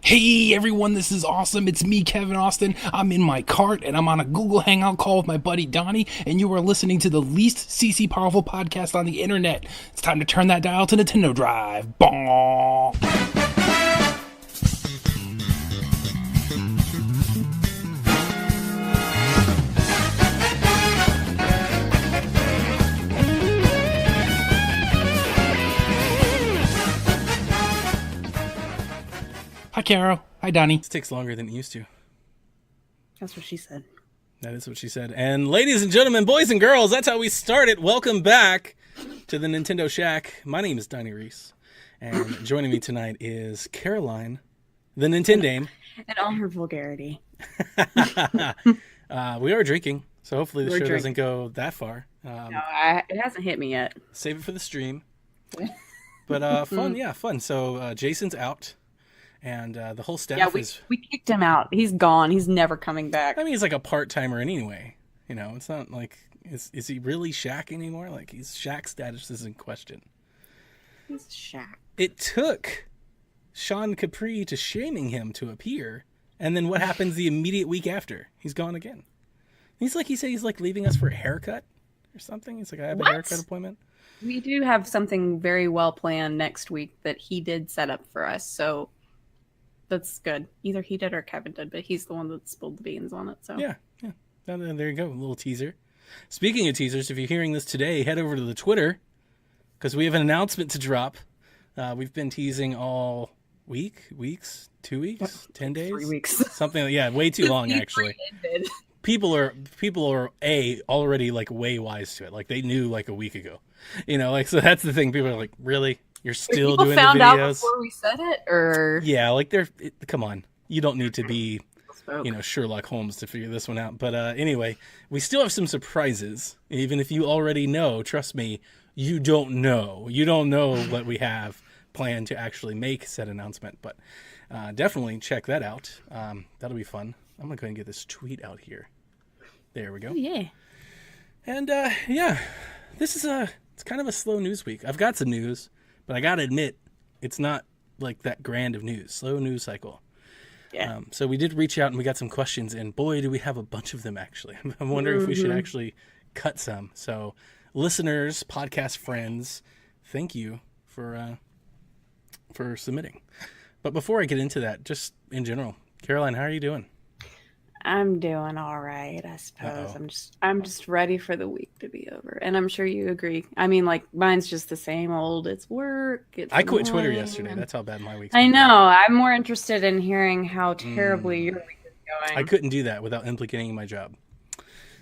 Hey everyone, this is awesome. It's me, Kevin Austin. I'm in my cart and I'm on a Google Hangout call with my buddy Donnie, and you are listening to the least CC powerful podcast on the internet. It's time to turn that dial to Nintendo Drive. Bong! Hi, Caro. Hi, Donnie. This takes longer than it used to. That's what she said. That is what she said. And ladies and gentlemen, boys and girls, that's how we start it. Welcome back to the Nintendo Shack. My name is Donnie Reese. And joining me tonight is Caroline, the Nintendame. And all her vulgarity. We are drinking, so hopefully the show doesn't go that far. No, it hasn't hit me yet. Save it for the stream. But fun. So Jason's out. And the whole staff we kicked him out. He's gone. He's never coming back. I mean, he's like a part-timer anyway. You know, it's not like... Is he really Shack anymore? Like, he's Shack status is in question. He's Shack. It took Sean Capri to shaming him to appear. And then what happens the immediate week after? He's gone again. He said he's like leaving us for a haircut or something. He's like, I have a haircut appointment. We do have something very well planned next week that he did set up for us. So... that's good. Either he did or Kevin did, but he's the one that spilled the beans on it. So yeah. There you go, a little teaser. Speaking of teasers, if you're hearing this today, head over to the Twitter because we have an announcement to drop. We've been teasing all weeks, 2 weeks, 10 days, 3 weeks, something. Yeah, way too long actually. People are already like way wise to it. Like they knew like a week ago. You know, like so that's the thing. People are like, really. You're still doing the videos. People found out before we said it, or yeah, like come on, you don't need to be, Sherlock Holmes to figure this one out. But anyway, we still have some surprises. Even if you already know, trust me, you don't know. You don't know what we have planned to actually make said announcement. But definitely check that out. That'll be fun. I'm gonna go ahead and get this tweet out here. There we go. Oh, yeah. And this is it's kind of a slow news week. I've got some news. But I gotta admit, it's not like that grand of news. Slow news cycle. Yeah. So we did reach out and we got some questions, and boy, do we have a bunch of them actually. I'm wondering if we should actually cut some. So, listeners, podcast friends, thank you for submitting. But before I get into that, just in general, Caroline, how are you doing? I'm doing all right, I suppose. Uh-oh. I'm just ready for the week to be over, and I'm sure you agree. I mean, like mine's just the same old. It's work. I quit Twitter yesterday. That's how bad my week's been. I know. I'm more interested in hearing how terribly your week is going. I couldn't do that without implicating my job,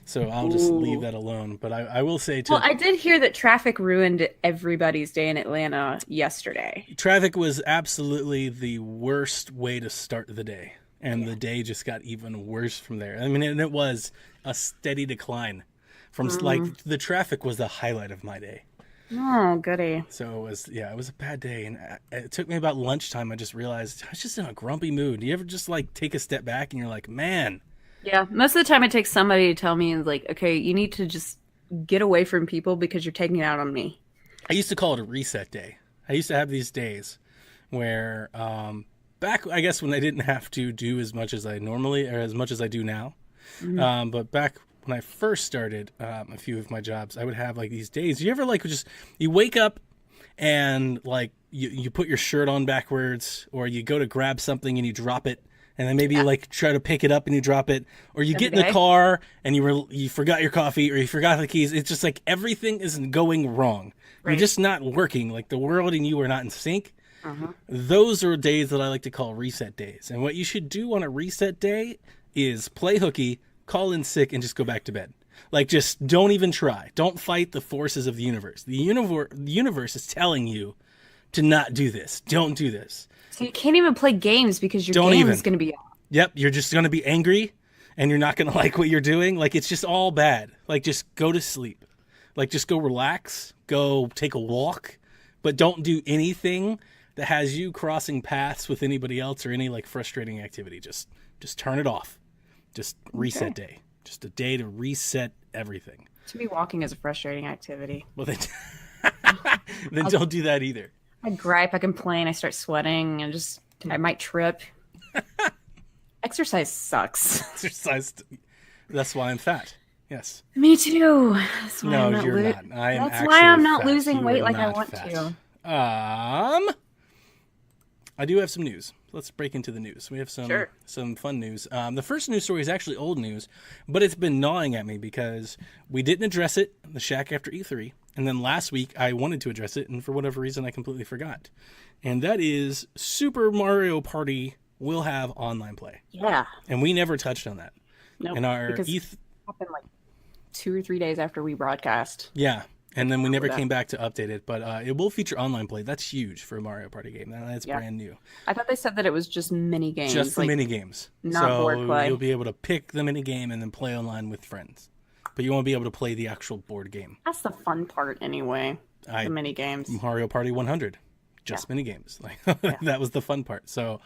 so I'll just leave that alone. But I will say too. Well, I did hear that traffic ruined everybody's day in Atlanta yesterday. Traffic was absolutely the worst way to start the day. And the day just got even worse from there. I mean, and it was a steady decline from like the traffic was the highlight of my day. Oh, goody. So it was a bad day. And it took me about lunchtime. I just realized I was just in a grumpy mood. Do you ever just like take a step back and you're like, man. Yeah. Most of the time it takes somebody to tell me like, okay, you need to just get away from people because you're taking it out on me. I used to call it a reset day. I used to have these days where, back, I guess, when I didn't have to do as much as I normally, or as much as I do now. Mm-hmm. But back when I first started a few of my jobs, I would have like these days. You ever like you wake up and like you put your shirt on backwards, or you go to grab something and you drop it, and then maybe you like try to pick it up and you drop it, or you get in the car and you forgot your coffee or you forgot the keys. It's just like everything is going wrong. Right. You're just not working. Like the world and you are not in sync. Uh-huh. Those are days that I like to call reset days. And what you should do on a reset day is play hooky, call in sick, and just go back to bed. Like, just don't even try. Don't fight the forces of the universe. The universe is telling you to not do this. Don't do this. So you can't even play games because your game is going to be out. Yep, you're just going to be angry, and you're not going to like what you're doing. Like, it's just all bad. Like, just go to sleep. Like, just go relax. Go take a walk. But don't do anything that has you crossing paths with anybody else or any like frustrating activity. Just turn it off. Just reset day. Just a day to reset everything. To me, walking is a frustrating activity. Well, then don't do that either. I gripe, I complain, I start sweating, and I might trip. Exercise sucks. Exercise. That's why I'm fat. Yes. Me too. That's why I'm No, not you're not. I am That's why I'm not actually fat. losing You weight are like I not want fat. to. I do have some news. Let's break into the news. We have some fun news. The first news story is actually old news, but it's been gnawing at me because we didn't address it in the Shack after E3, and then last week I wanted to address it, and for whatever reason I completely forgot. And that is Super Mario Party will have online play. Yeah. And we never touched on that. Nope. And our because it happened like 2 or 3 days after we broadcast. Yeah. And then we never came back to update it, but it will feature online play. That's huge for a Mario Party game. That's brand new. I thought they said that it was just mini games. Just the mini games. Not board play. You'll be able to pick the mini game and then play online with friends. But you won't be able to play the actual board game. That's the fun part anyway. The mini games. Mario Party 100. Just mini games. That was the fun part. So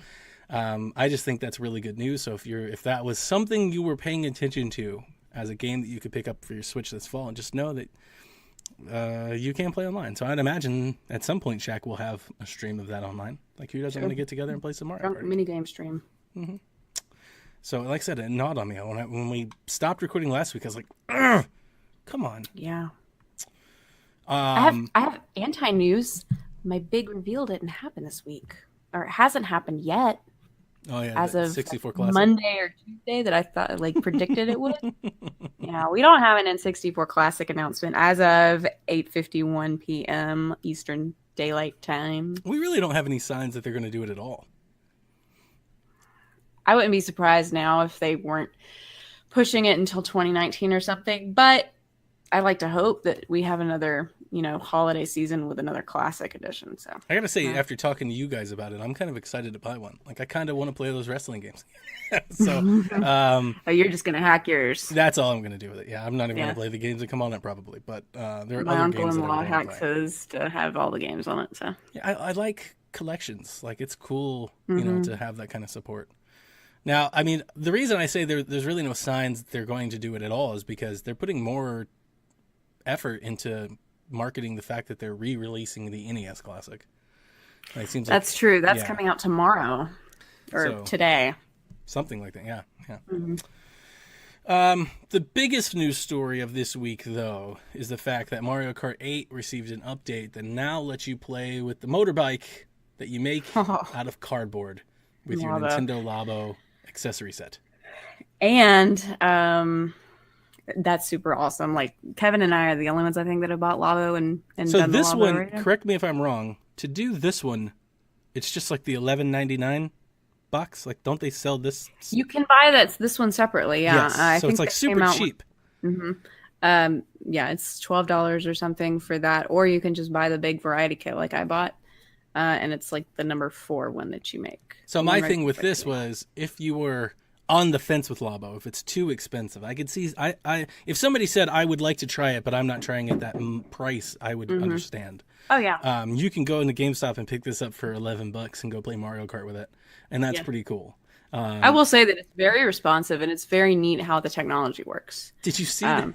I just think that's really good news. So if that was something you were paying attention to as a game that you could pick up for your Switch this fall, and just know that you can play online. So I'd imagine at some point Shack will have a stream of that online. Like, who doesn't want to get together and play some Mario Party? Mini game stream. Mm-hmm. So like I said, it gnawed on me. When we stopped recording last week, I was like, ugh, come on. Yeah. I have anti-news. My big reveal didn't happen this week. Or it hasn't happened yet. Oh yeah, as of 64 Classic. Monday or Tuesday that I thought predicted it would. Yeah, we don't have an N64 Classic announcement as of 8:51 p.m. Eastern Daylight Time. We really don't have any signs that they're going to do it at all. I wouldn't be surprised now if they weren't pushing it until 2019 or something, but I like to hope that we have another, holiday season with another classic edition. So I gotta say, after talking to you guys about it, I'm kind of excited to buy one. Like, I kind of want to play those wrestling games. So, you're just gonna hack yours. That's all I'm gonna do with it. Yeah, I'm not even gonna play the games that come on it probably, but there are My other games that uncle-in-law hacks his to have all the games on it. So yeah, I like collections. Like, it's cool, to have that kind of support. Now, I mean, the reason I say there's really no signs they're going to do it at all is because they're putting more effort into marketing the fact that they're re-releasing the NES Classic. It seems that's true. That's coming out tomorrow or today. Something like that. Yeah. Mm-hmm. The biggest news story of this week, though, is the fact that Mario Kart 8 received an update that now lets you play with the motorbike that you make out of cardboard with your Nintendo Labo accessory set. And that's super awesome. Like, Kevin and I are the only ones I think that have bought Labo and so done this the Labo one, right correct me if I'm wrong, to do this one, it's just like the $11.99 box. Like, don't they sell this? You can buy this one separately. Yeah. Yes. So it's like super cheap. Mm-hmm. Yeah, it's $12 or something for that, or you can just buy the big variety kit like I bought, and it's like the number 4 one that you make. So my thing with this was, if you were on the fence with Labo, if it's too expensive, I could see. I if somebody said I would like to try it, but I'm not trying at that price, I would understand. Oh yeah. You can go into GameStop and pick this up for $11 and go play Mario Kart with it, and that's pretty cool. I will say that it's very responsive and it's very neat how the technology works. Did you see that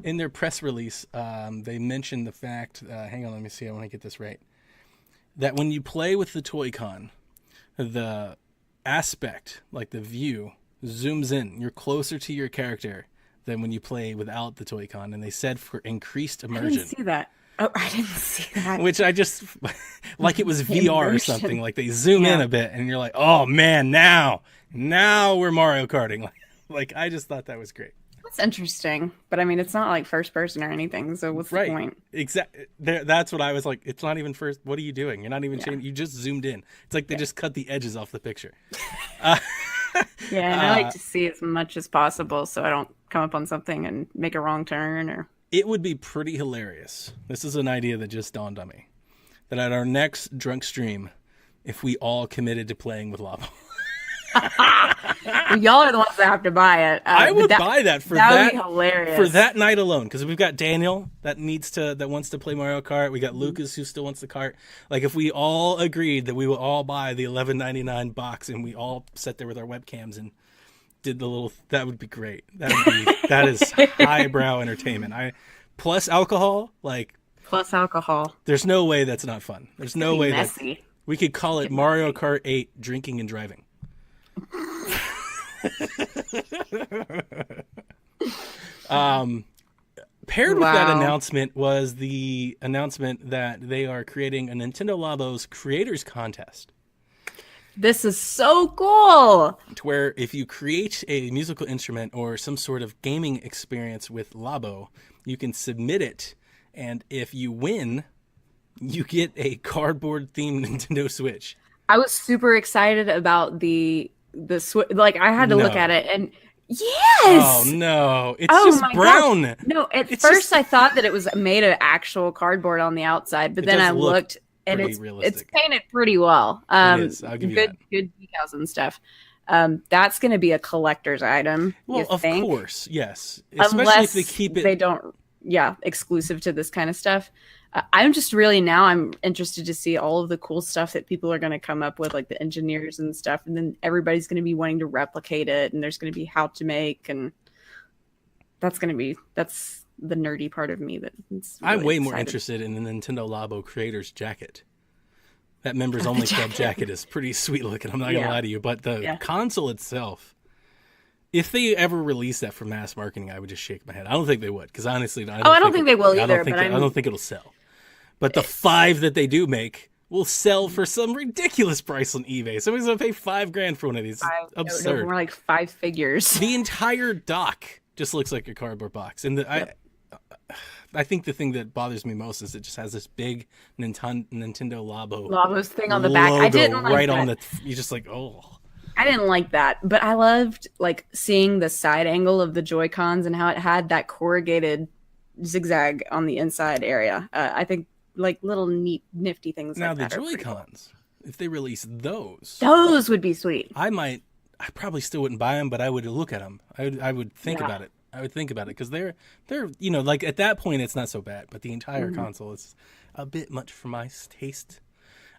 in their press release? They mentioned the fact. Hang on, let me see. I want to get this right. That when you play with the Toy-Con, the aspect, like the view, zooms in. You're closer to your character than when you play without the Toy-Con, and they said for increast immersion. I didn't see that. Oh, I didn't see that. Which I just like it was VR or something. Like, they zoom in a bit, and you're like, oh man, now we're Mario Karting. Like I just thought that was great. That's interesting, but I mean, it's not like first person or anything. So what's the point? Exactly. That's what I was like. It's not even first. What are you doing? You're not even changing. You just zoomed in. It's like they just cut the edges off the picture. And I like to see as much as possible, so I don't come up on something and make a wrong turn. Or it would be pretty hilarious. This is an idea that just dawned on me. That at our next drunk stream, if we all committed to playing with Labo. Y'all are the ones that have to buy it. I would buy that for that. That would be hilarious for that night alone. Because we've got Daniel that wants to play Mario Kart. We got Lucas who still wants the kart. Like, if we all agreed that we would all buy the $11.99 box and we all sat there with our webcams and did the little, that would be great. That is highbrow entertainment. Plus alcohol. There's no way that's not fun. There's no way that we could call it Mario Kart 8 drinking and driving. Paired with that announcement was the announcement that they are creating a Nintendo Labo's Creators Contest. This is so cool. To where if you create a musical instrument or some sort of gaming experience with Labo, you can submit it, and if you win, you get a cardboard-themed Nintendo Switch. I was super excited about the Switch. Like, I had to look at it, and yes! Oh, no. It's just brown. Gosh. No, at first I thought that it was made of actual cardboard on the outside, but then I looked, and it's painted pretty well. It is. I'll give you that. Good decals and stuff. That's going to be a collector's item. Well, of course, yes. Especially Unless if they keep it. They don't, exclusive to this kind of stuff. I'm just really I'm interested to see all of the cool stuff that people are going to come up with, like the engineers and stuff, and then everybody's going to be wanting to replicate it, and there's going to be how to make, and that's the nerdy part of me that really I'm way more excited. interested in the Nintendo Labo Creators Jacket. That members only club jacket is pretty sweet looking. I'm not gonna lie to you, but the console itself, if they ever release that for mass marketing, I would just shake my head. I don't think they would, because honestly, I don't think they will either. I don't think it'll sell. But the 5 that they do make will sell for some ridiculous price on eBay. Somebody's gonna pay $5,000 for one of these. Absurd. No, more like 5 figures. The entire dock just looks like a cardboard box, and I think the thing that bothers me most is it just has this big Nintendo Labo's thing on the back. I didn't like right that. on the. You're just like, oh. I didn't like that, but I loved like seeing the side angle of the Joy-Cons and how it had that corrugated zigzag on the inside area. I think like little neat, nifty things. Now like the that Joy-Cons, if they release those would be sweet. I probably still wouldn't buy them, but I would look at them. I would think about it. I would think about it because they're like at that point it's not so bad, but the entire console is a bit much for my taste.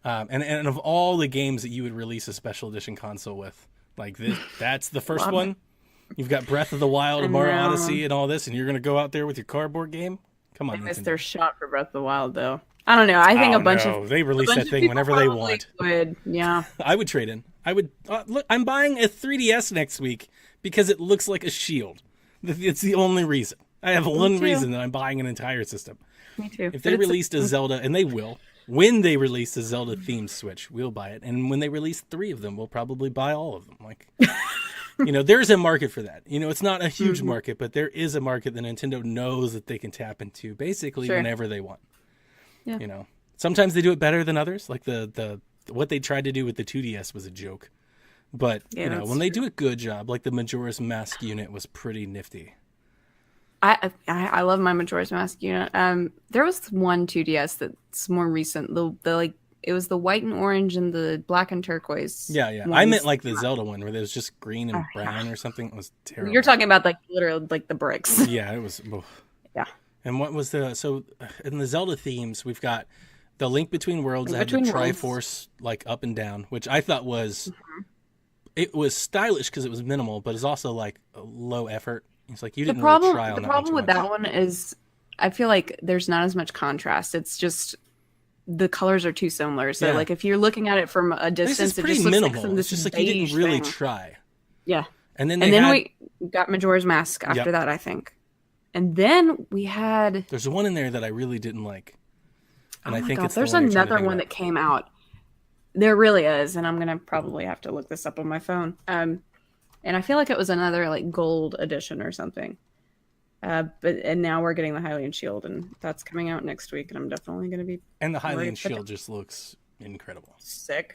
And of all the games that you would release a special edition console with, like this, that's the first one. You've got Breath of the Wild and Mario Odyssey and all this, and you're gonna go out there with your cardboard game. Come on, they missed their shot for Breath of the Wild, though. I don't know. I think a bunch of they release that thing whenever they want. Yeah, I would trade in. I would look. I'm buying a 3DS next week because it looks like a shield. It's the only reason. I have one reason that I'm buying an entire system. Me too. If they released a Zelda, and they will, when they release a Zelda themed Switch, we'll buy it. And when they release 3 of them, we'll probably buy all of them. Like, there's a market for that. It's not a huge market, but there is a market that Nintendo knows that they can tap into basically whenever they want. Yeah. Sometimes they do it better than others. Like the what they tried to do with the 2DS was a joke. But, when they do a good job, like the Majora's Mask unit was pretty nifty. I love my Majora's Mask unit. There was one 2DS that's more recent. It was the white and orange and the black and turquoise. Yeah. I meant like the Zelda one where it was just green and brown or something. It was terrible. You're talking about like literally like the bricks. Yeah, it was. Yeah. And what was in the Zelda themes, we've got the Link Between Worlds that had the Triforce like up and down, which I thought was... It was stylish because it was minimal, but it's also like a low effort. It's like you didn't really try on that. The problem with that one is I feel like there's not as much contrast. It's just the colors are too similar. So like if you're looking at it from a distance, it just looks like it's just like you didn't really try. Yeah. And then we got Majora's Mask after that, I think. And then we had... There's one in there that I really didn't like. And I think it's there's another one that came out. There really is, and I'm gonna probably have to look this up on my phone. And I feel like it was another like gold edition or something. But now we're getting the Hylian Shield, and that's coming out next week, and I'm definitely gonna be. And the Hylian Shield just looks incredible. Sick,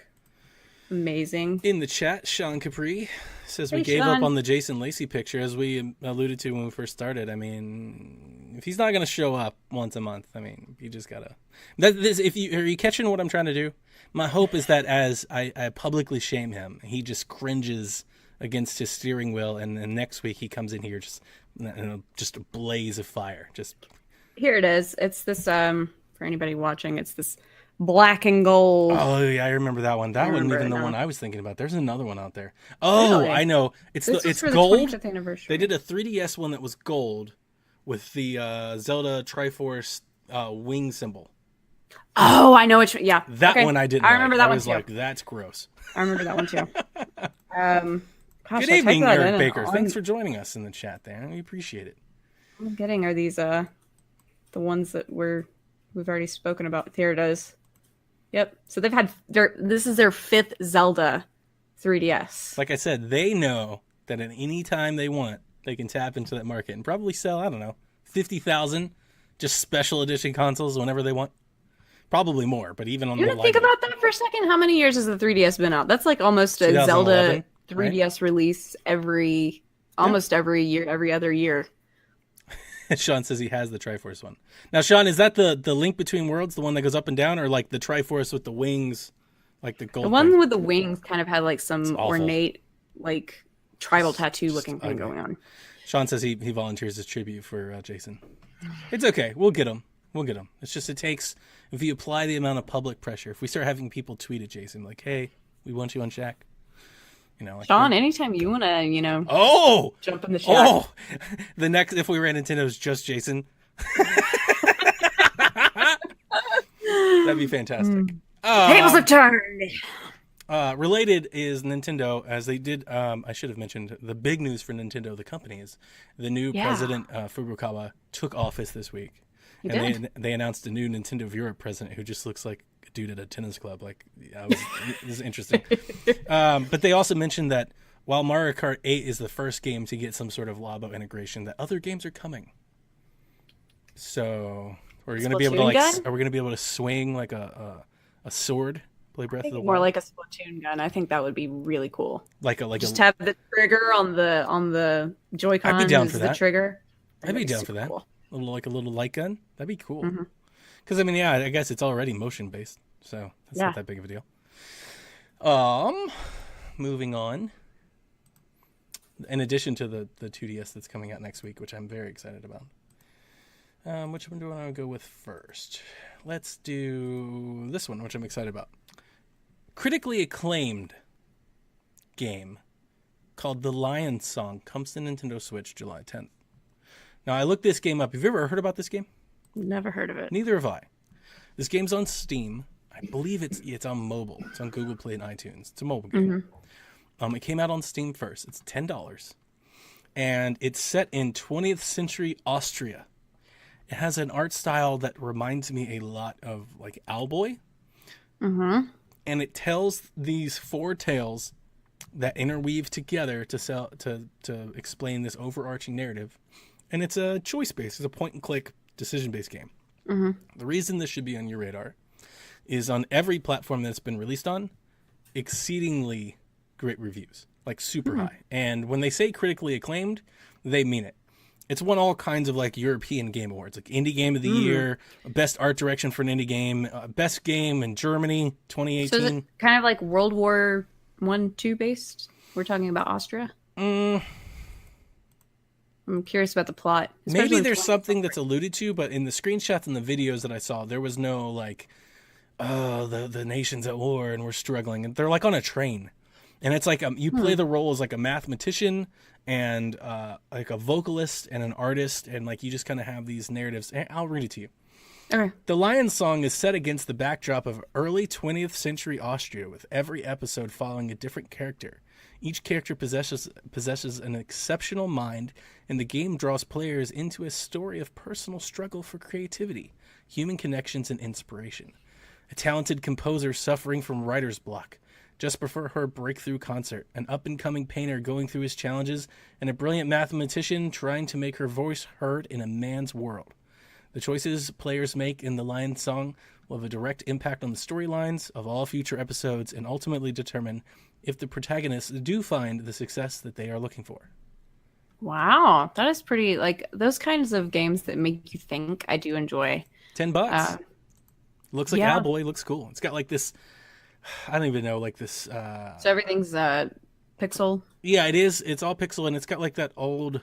amazing. In the chat, Sean Capri says we gave up on the Jason Lacey picture, as we alluded to when we first started. I mean, if he's not gonna show up once a month, I mean, you just gotta. Are you catching what I'm trying to do? My hope is that as I publicly shame him, he just cringes against his steering wheel, and then next week he comes in here just a blaze of fire. Just here it is. It's this for anybody watching. It's this black and gold. Oh yeah, I remember that one. That wasn't even the one I was thinking about. There's another one out there. Oh, really? I know. It's gold. They did a 3DS one that was gold with the Zelda Triforce wing symbol. Oh, I know which. Yeah, that one I didn't. I remember that one too. I was like, that's gross. I remember that one too. Gosh, Good I typed evening, that Eric in Baker. on- Thanks for joining us in the chat there. We appreciate it. I'm getting are these the ones that we've already spoken about. Here it is. Yep. So this is their 5th Zelda 3DS. Like I said, they know that at any time they want, they can tap into that market and probably sell, I don't know, 50,000 just special edition consoles whenever they want. Probably more, but even on You the want to think about that for a second? How many years has the 3DS been out? That's like almost a Zelda 3DS release almost every year, every other year. Sean says he has the Triforce one. Now, Sean, is that the Link Between Worlds, the one that goes up and down, or like the Triforce with the wings, like the gold? The one thing? with the wings kind of had like some ornate, like tribal tattoo looking thing ugly. going on. Sean says he volunteers his tribute for Jason. It's okay. We'll get him. It's just, it takes, if you apply the amount of public pressure, if we start having people tweet at Jason like, hey, we want you on Shack. Like Sean, anytime you want to, jump in the Shack. Oh, the next, if we ran Nintendo's just Jason. That'd be fantastic. Tables have turned. Related is Nintendo, as they did, I should have mentioned, the big news for Nintendo, the company, is the new president, Furukawa, took office this week. They announced a new Nintendo of Europe president who just looks like a dude at a tennis club. This is interesting. But they also mentioned that while Mario Kart 8 is the first game to get some sort of Labo integration, that other games are coming. So, are we going to be able to are we going to be able to swing like a sword? Play Breath of the Wild? More like a Splatoon gun. I think that would be really cool. Just have the trigger on the Joy-Con. I'd be down for that. The trigger. I'd be down for that. Cool. A little light gun. That'd be cool. Because I guess it's already motion based, so that's not that big of a deal. Moving on. In addition to the 2DS that's coming out next week, which I'm very excited about. Which one do I want to go with first? Let's do this one, which I'm excited about. Critically acclaimed game called The Lion Song comes to Nintendo Switch July 10th. Now, I looked this game up. Have you ever heard about this game? Never heard of it. Neither have I. This game's on Steam. I believe it's on mobile. It's on Google Play and iTunes. It's a mobile game. It came out on Steam first. It's $10. And it's set in 20th century Austria. It has an art style that reminds me a lot of like Owlboy. And it tells these 4 tales that interweave together to explain this overarching narrative. And it's a choice-based, it's a point-and-click, decision-based game. The reason this should be on your radar is on every platform that's been released on, exceedingly great reviews, like super high. And when they say critically acclaimed, they mean it. It's won all kinds of like European Game Awards, like Indie Game of the Year, Best Art Direction for an Indie Game, Best Game in Germany, 2018. So is it kind of like World War I, II based? We're talking about Austria? I'm curious about the plot. Maybe there's something that's alluded to, but in the screenshots and the videos that I saw, there was no like, oh, the nation's at war and we're struggling. And they're like on a train. And it's like you play the role as like a mathematician and like a vocalist and an artist. And like you just kind of have these narratives. I'll read it to you. Okay. The Lion Song is set against the backdrop of early 20th century Austria, with every episode following a different character. Each character possesses an exceptional mind, and the game draws players into a story of personal struggle for creativity, human connections, and inspiration. A talented composer suffering from writer's block, just before her breakthrough concert, an up-and-coming painter going through his challenges, and a brilliant mathematician trying to make her voice heard in a man's world. The choices players make in The Lion Song will have a direct impact on the storylines of all future episodes and ultimately determine if the protagonists do find the success that they are looking for. Wow, that is pretty, like, those kinds of games that make you think, I do enjoy. $10. Looks like Owlboy, looks cool. It's got like this, I don't even know, like this. So everything's pixel? Yeah, it is. It's all pixel, and it's got like that old,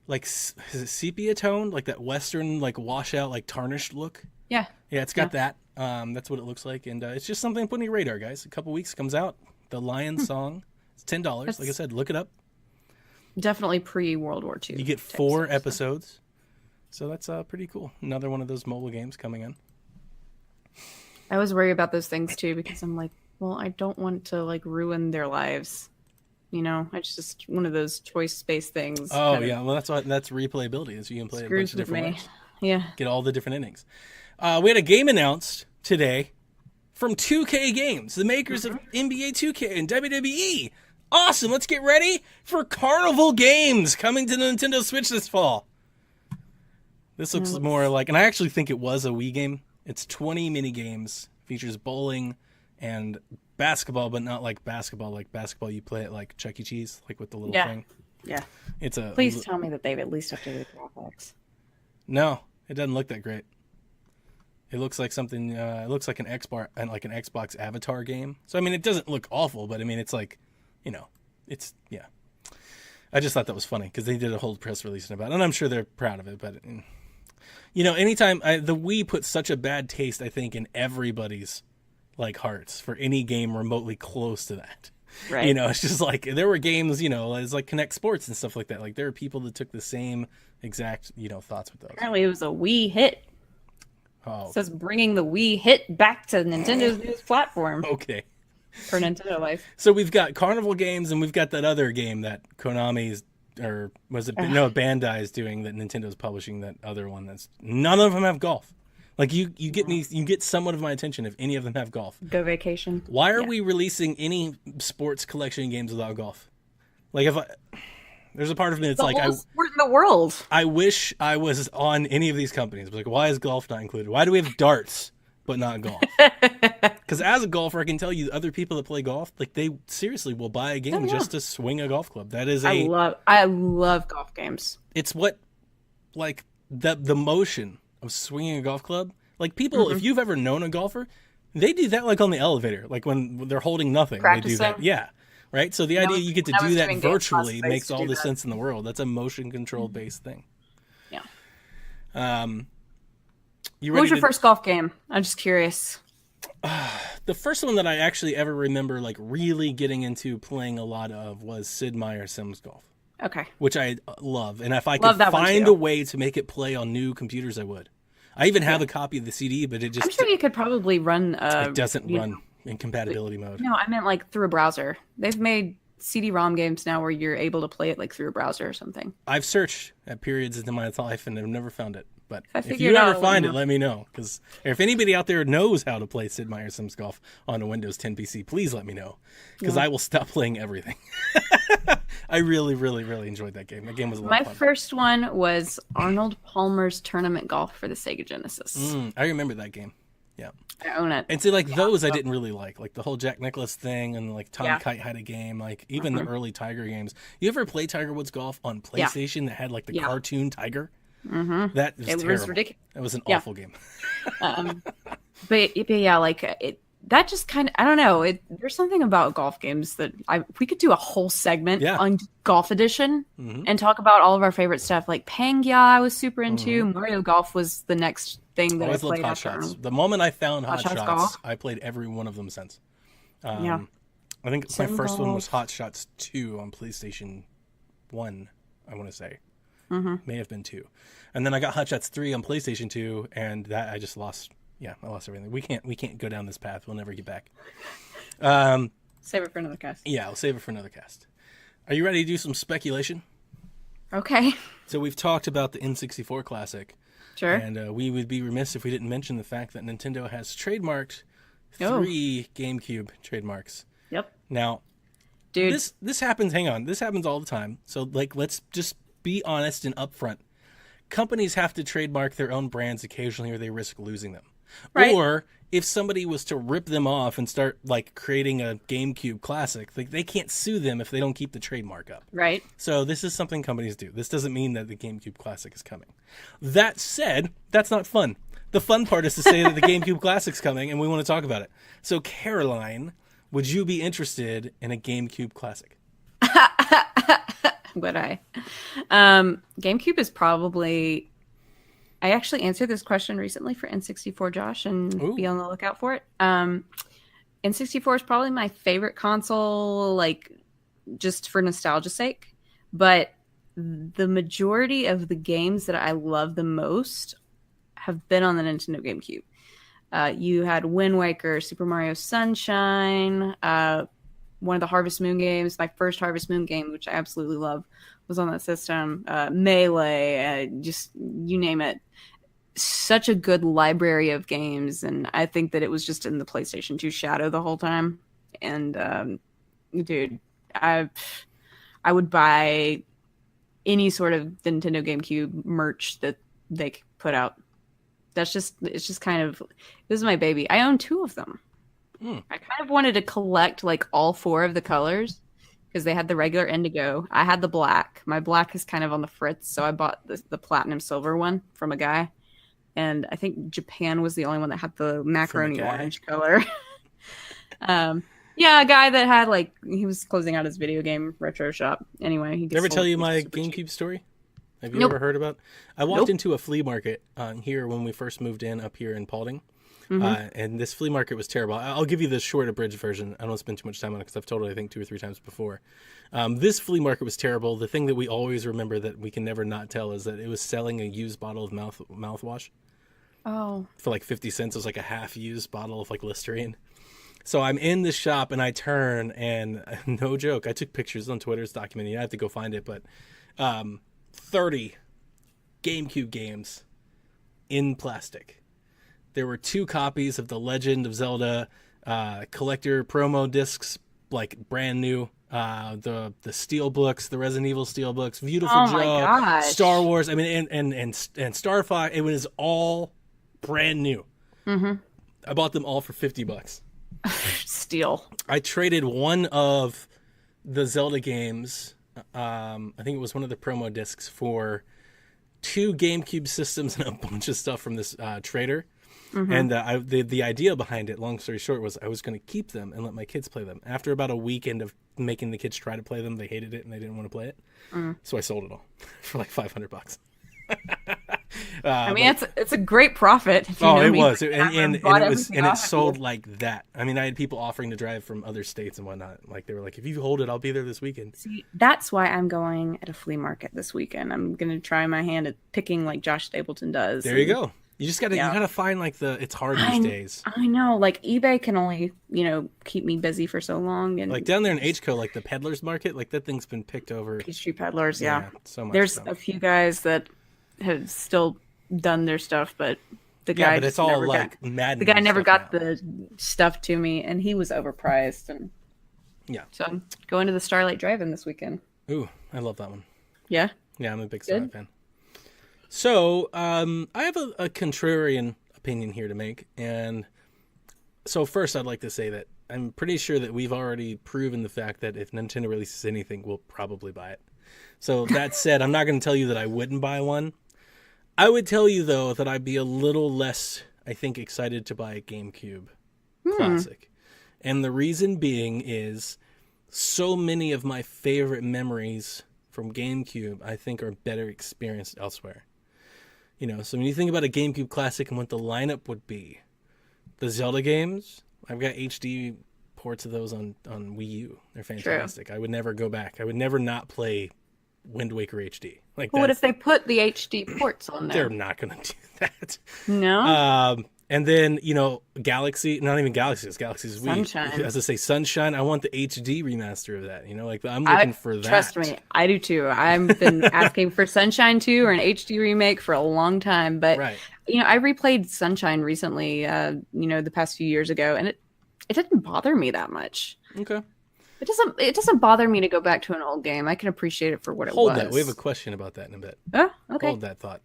like, is it sepia tone? Like that Western, like washout, like tarnished look. Yeah. Yeah, it's got that. That's what it looks like. And it's just something to put on your radar, guys. A couple weeks comes out. The Lion Song. It's $10. Like I said, look it up. Definitely pre-World War II. You get 4 episodes. So that's pretty cool. Another one of those mobile games coming in. I always worry about those things too because I'm like, well, I don't want to like ruin their lives. It's just one of those choice-based things. Oh yeah, well that's replayability. Is you can play a bunch of different ways. Yeah, get all the different innings. We had a game announced today from 2K Games, the makers of NBA 2K and WWE. Awesome! Let's get ready for Carnival Games coming to the Nintendo Switch this fall. This looks more like, and I actually think it was a Wii game. It's 20 mini games, features bowling and basketball, but not like basketball. Like basketball, you play it like Chuck E. Cheese, like with the little thing. Yeah. Please tell me that they've at least updated the graphics. No, it doesn't look that great. It looks like something. It looks like an Xbox Avatar game. So I mean, it doesn't look awful, but I mean, it's like, it's yeah. I just thought that was funny because they did a whole press release about it, and I'm sure they're proud of it. But anytime the Wii put such a bad taste, I think, in everybody's like hearts for any game remotely close to that. Right. It's just like there were games, it's like Connect Sports and stuff like that. Like there are people that took the same exact, thoughts with those. Apparently, it was a Wii hit. Oh. It says bringing the Wii hit back to Nintendo's newest platform. Okay. For Nintendo Life. So we've got Carnival Games and we've got that other game that Konami's, or was it, no, Bandai's doing that Nintendo's publishing, that other one that's, none of them have golf. Like you get somewhat of my attention if any of them have golf. Go Vacation. Why are we releasing any sports collection games without golf? Like there's a part of me that's like, sport in the world. I wish I was on any of these companies. Like, why is golf not included? Why do we have darts but not golf? Because as a golfer, I can tell you, other people that play golf, like they seriously will buy a game just to swing a golf club. That is I love golf games. It's what, like the motion of swinging a golf club. Like people, if you've ever known a golfer, they do that like on the elevator, like when they're holding nothing. Practicing. They do that. Yeah. Right. So the idea you get to do that virtually makes all the sense in the world. That's a motion control based thing. Yeah. What was your first golf game? I'm just curious. The first one that I actually ever remember like really getting into playing a lot of was Sid Meier's Sims Golf. Okay. Which I love. And if I could find a way to make it play on new computers, I would. I even have a copy of the CD, but it just... I'm sure you could probably run... it doesn't run in compatibility mode. No, I meant like through a browser. They've made CD-ROM games now where you're able to play it like through a browser or something. I've searched at periods in my life and I've never found it. But if you ever find it, let me know. Because if anybody out there knows how to play Sid Meier's Sims Golf on a Windows 10 PC, please let me know. Because I will stop playing everything. I really, really, really enjoyed that game. That game was a lot of fun. My first one was Arnold Palmer's Tournament Golf for the Sega Genesis. I remember that game. Yeah. I own it. And see, like those I didn't really like. Like the whole Jack Nicklaus thing and like Tom Kite had a game. Like even the early Tiger games. You ever play Tiger Woods Golf on PlayStation that had like the cartoon Tiger? That was terrible. Was ridiculous. That was an awful game. but yeah, like that just kind of, I don't know. There's something about golf games that we could do a whole segment on Golf Edition and talk about all of our favorite stuff. Like Pangia, I was super into. Mario Golf was the next thing that I played. Hot Shots. The moment I found Hot Shots, I played every one of them since. I think my first one was Hot Shots 2 on PlayStation 1, I want to say. May have been 2. And then I got Hot Shots 3 on PlayStation 2, and that I just lost. Yeah, I lost everything. We can't go down this path. We'll never get back. Save it for another cast. Yeah, I'll save it for another cast. Are you ready to do some speculation? Okay. So we've talked about the N64 Classic. Sure. And we would be remiss if we didn't mention the fact that Nintendo has trademarked 3 GameCube trademarks. Yep. Now, dude, this happens. Hang on, this happens all the time. So like, let's just be honest and upfront. Companies have to trademark their own brands occasionally, or they risk losing them. Right. Or if somebody was to rip them off and start like creating a GameCube Classic, like they can't sue them if they don't keep the trademark up. Right. So this is something companies do. This doesn't mean that the GameCube Classic is coming. That said, that's not fun. The fun part is to say that the GameCube Classic's coming and we want to talk about it. So Caroline, would you be interested in a GameCube Classic? Would I? GameCube is probably... I actually answered this question recently for N64 Josh, and be on the lookout for it. N64 is probably my favorite console, like just for nostalgia's sake. But the majority of the games that I love the most have been on the Nintendo GameCube. You had Wind Waker, Super Mario Sunshine, one of the Harvest Moon games. My first Harvest Moon game, which I absolutely love, was on that system. Melee, just you name it. Such a good library of games, and I think that it was just in the PlayStation 2 shadow the whole time. And dude, I would buy any sort of Nintendo GameCube merch that they put out. It's just kind of, this is my baby. I own 2 of them. I kind of wanted to collect like all 4 of the colors because they had the regular indigo. I had the black. My black is kind of on the fritz, so I bought the platinum silver one from a guy. And I think Japan was the only one that had the macaroni orange color. Yeah, a guy that had he was closing out his video game retro shop. Anyway, did I ever tell you my GameCube story? Have you ever heard about? I walked into a flea market here when we first moved in up here in Paulding, and this flea market was terrible. I'll give you the short abridged version. I don't spend too much time on it because I've told it I think 2 or 3 times before. This flea market was terrible. The thing that we always remember that we can never not tell is that it was selling a used bottle of mouthwash. Oh. For like 50 cents. It was like a half-used bottle of like Listerine. So I'm in this shop and I turn and no joke, I took pictures on Twitter. It's documented. I have to go find it, but 30 GameCube games in plastic. There were 2 copies of The Legend of Zelda collector promo discs, like brand new. The steel books, the Resident Evil steel books, Beautiful Joe, Star Wars. I mean, and Star Fox. It was all brand new. I bought them all for $50. Steal. I traded one of the Zelda games. I think it was one of the promo discs for 2 GameCube systems and a bunch of stuff from this trader. And the idea behind it, long story short, was I was going to keep them and let my kids play them. After about a weekend of making the kids try to play them, they hated it and they didn't want to play it. So I sold it all for like $500. I mean, it's a great profit. It was, and it sold like that. I mean, I had people offering to drive from other states and whatnot. Like they were like, "If you hold it, I'll be there this weekend." See, that's why I'm going at a flea market this weekend. I'm gonna try my hand at picking like Josh Stapleton does. There you go. You just gotta you gotta find it's hard these days. I know, like eBay can only keep me busy for so long, and like down there in HCO, like the peddlers market, like that thing's been picked over. Peachtree peddlers, yeah. So much. There's a few guys that have still done their stuff, but the guy but it's all like Madden. The guy never got the stuff to me, and he was overpriced, and so I'm going to the Starlight Drive-In this weekend. Ooh, I love that one. Yeah, I'm a big Starlight fan. So I have a contrarian opinion here to make, and so first I'd like to say that I'm pretty sure that we've already proven the fact that if Nintendo releases anything, we'll probably buy it. So that said, I'm not going to tell you that I wouldn't buy one. I would tell you, though, that I'd be a little less, I think, excited to buy a GameCube Classic. And the reason being is so many of my favorite memories from GameCube, I think, are better experienced elsewhere. So when you think about a GameCube Classic and what the lineup would be, the Zelda games, I've got HD ports of those on Wii U. They're fantastic. True. I would never go back. I would never not play Wind Waker HD. Well, what if they put the HD ports on there? They're not going to do that. No. And then, Galaxy, not even Galaxy, it's Galaxy's Wii. Sunshine. As I say, Sunshine, I want the HD remaster of that. I'm looking for that. Trust me, I do too. I've been asking for Sunshine 2 or an HD remake for a long time. But, I replayed Sunshine recently, the past few years ago, and it didn't bother me that much. Okay. It doesn't bother me to go back to an old game. I can appreciate it for what it was. Hold that. We have a question about that in a bit. Oh, okay. Hold that thought.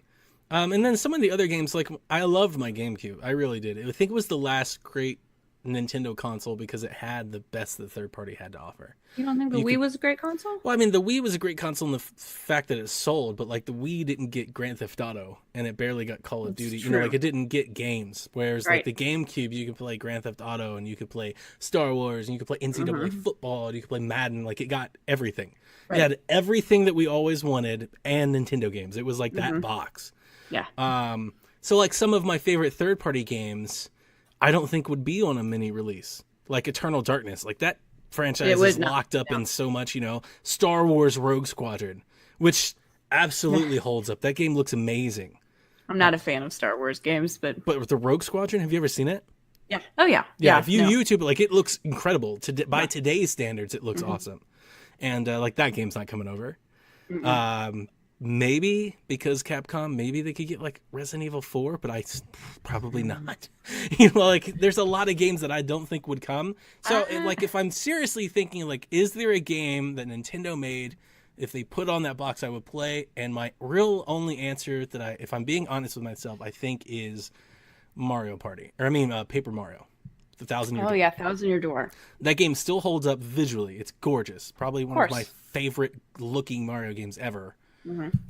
And then some of the other games, like I loved my GameCube. I really did. I think it was the last great Nintendo console because it had the best the third party had to offer. You don't think the Wii was a great console? Well, I mean, the Wii was a great console in the fact that it sold, but like the Wii didn't get Grand Theft Auto and it barely got Call of Duty. True. It didn't get games. Whereas like the GameCube, you could play Grand Theft Auto and you could play Star Wars and you could play NCAA football and you could play Madden. Like it got everything. It had everything that we always wanted and Nintendo games. It was like that box. Yeah. So like some of my favorite third party games, I don't think would be on a mini release. Like Eternal Darkness, like that franchise is locked up in so much, Star Wars Rogue Squadron, which absolutely holds up. That game looks amazing. I'm not a fan of Star Wars games, but with the Rogue Squadron, have you ever seen it? Yeah. Oh yeah. Yeah. If you YouTube it, like it looks incredible. By today's standards, it looks awesome. And like that game's not coming over. Maybe because Capcom, maybe they could get like Resident Evil 4, but probably not. You know, like there's a lot of games that I don't think would come. So like if I'm seriously thinking like, is there a game that Nintendo made, if they put on that box, I would play? And my real only answer that if I'm being honest with myself, I think is Mario Party. Or I mean, Paper Mario. The 1,000-Year Door. Oh yeah, 1,000-Year Door. That game still holds up visually. It's gorgeous. Probably one of my favorite looking Mario games ever.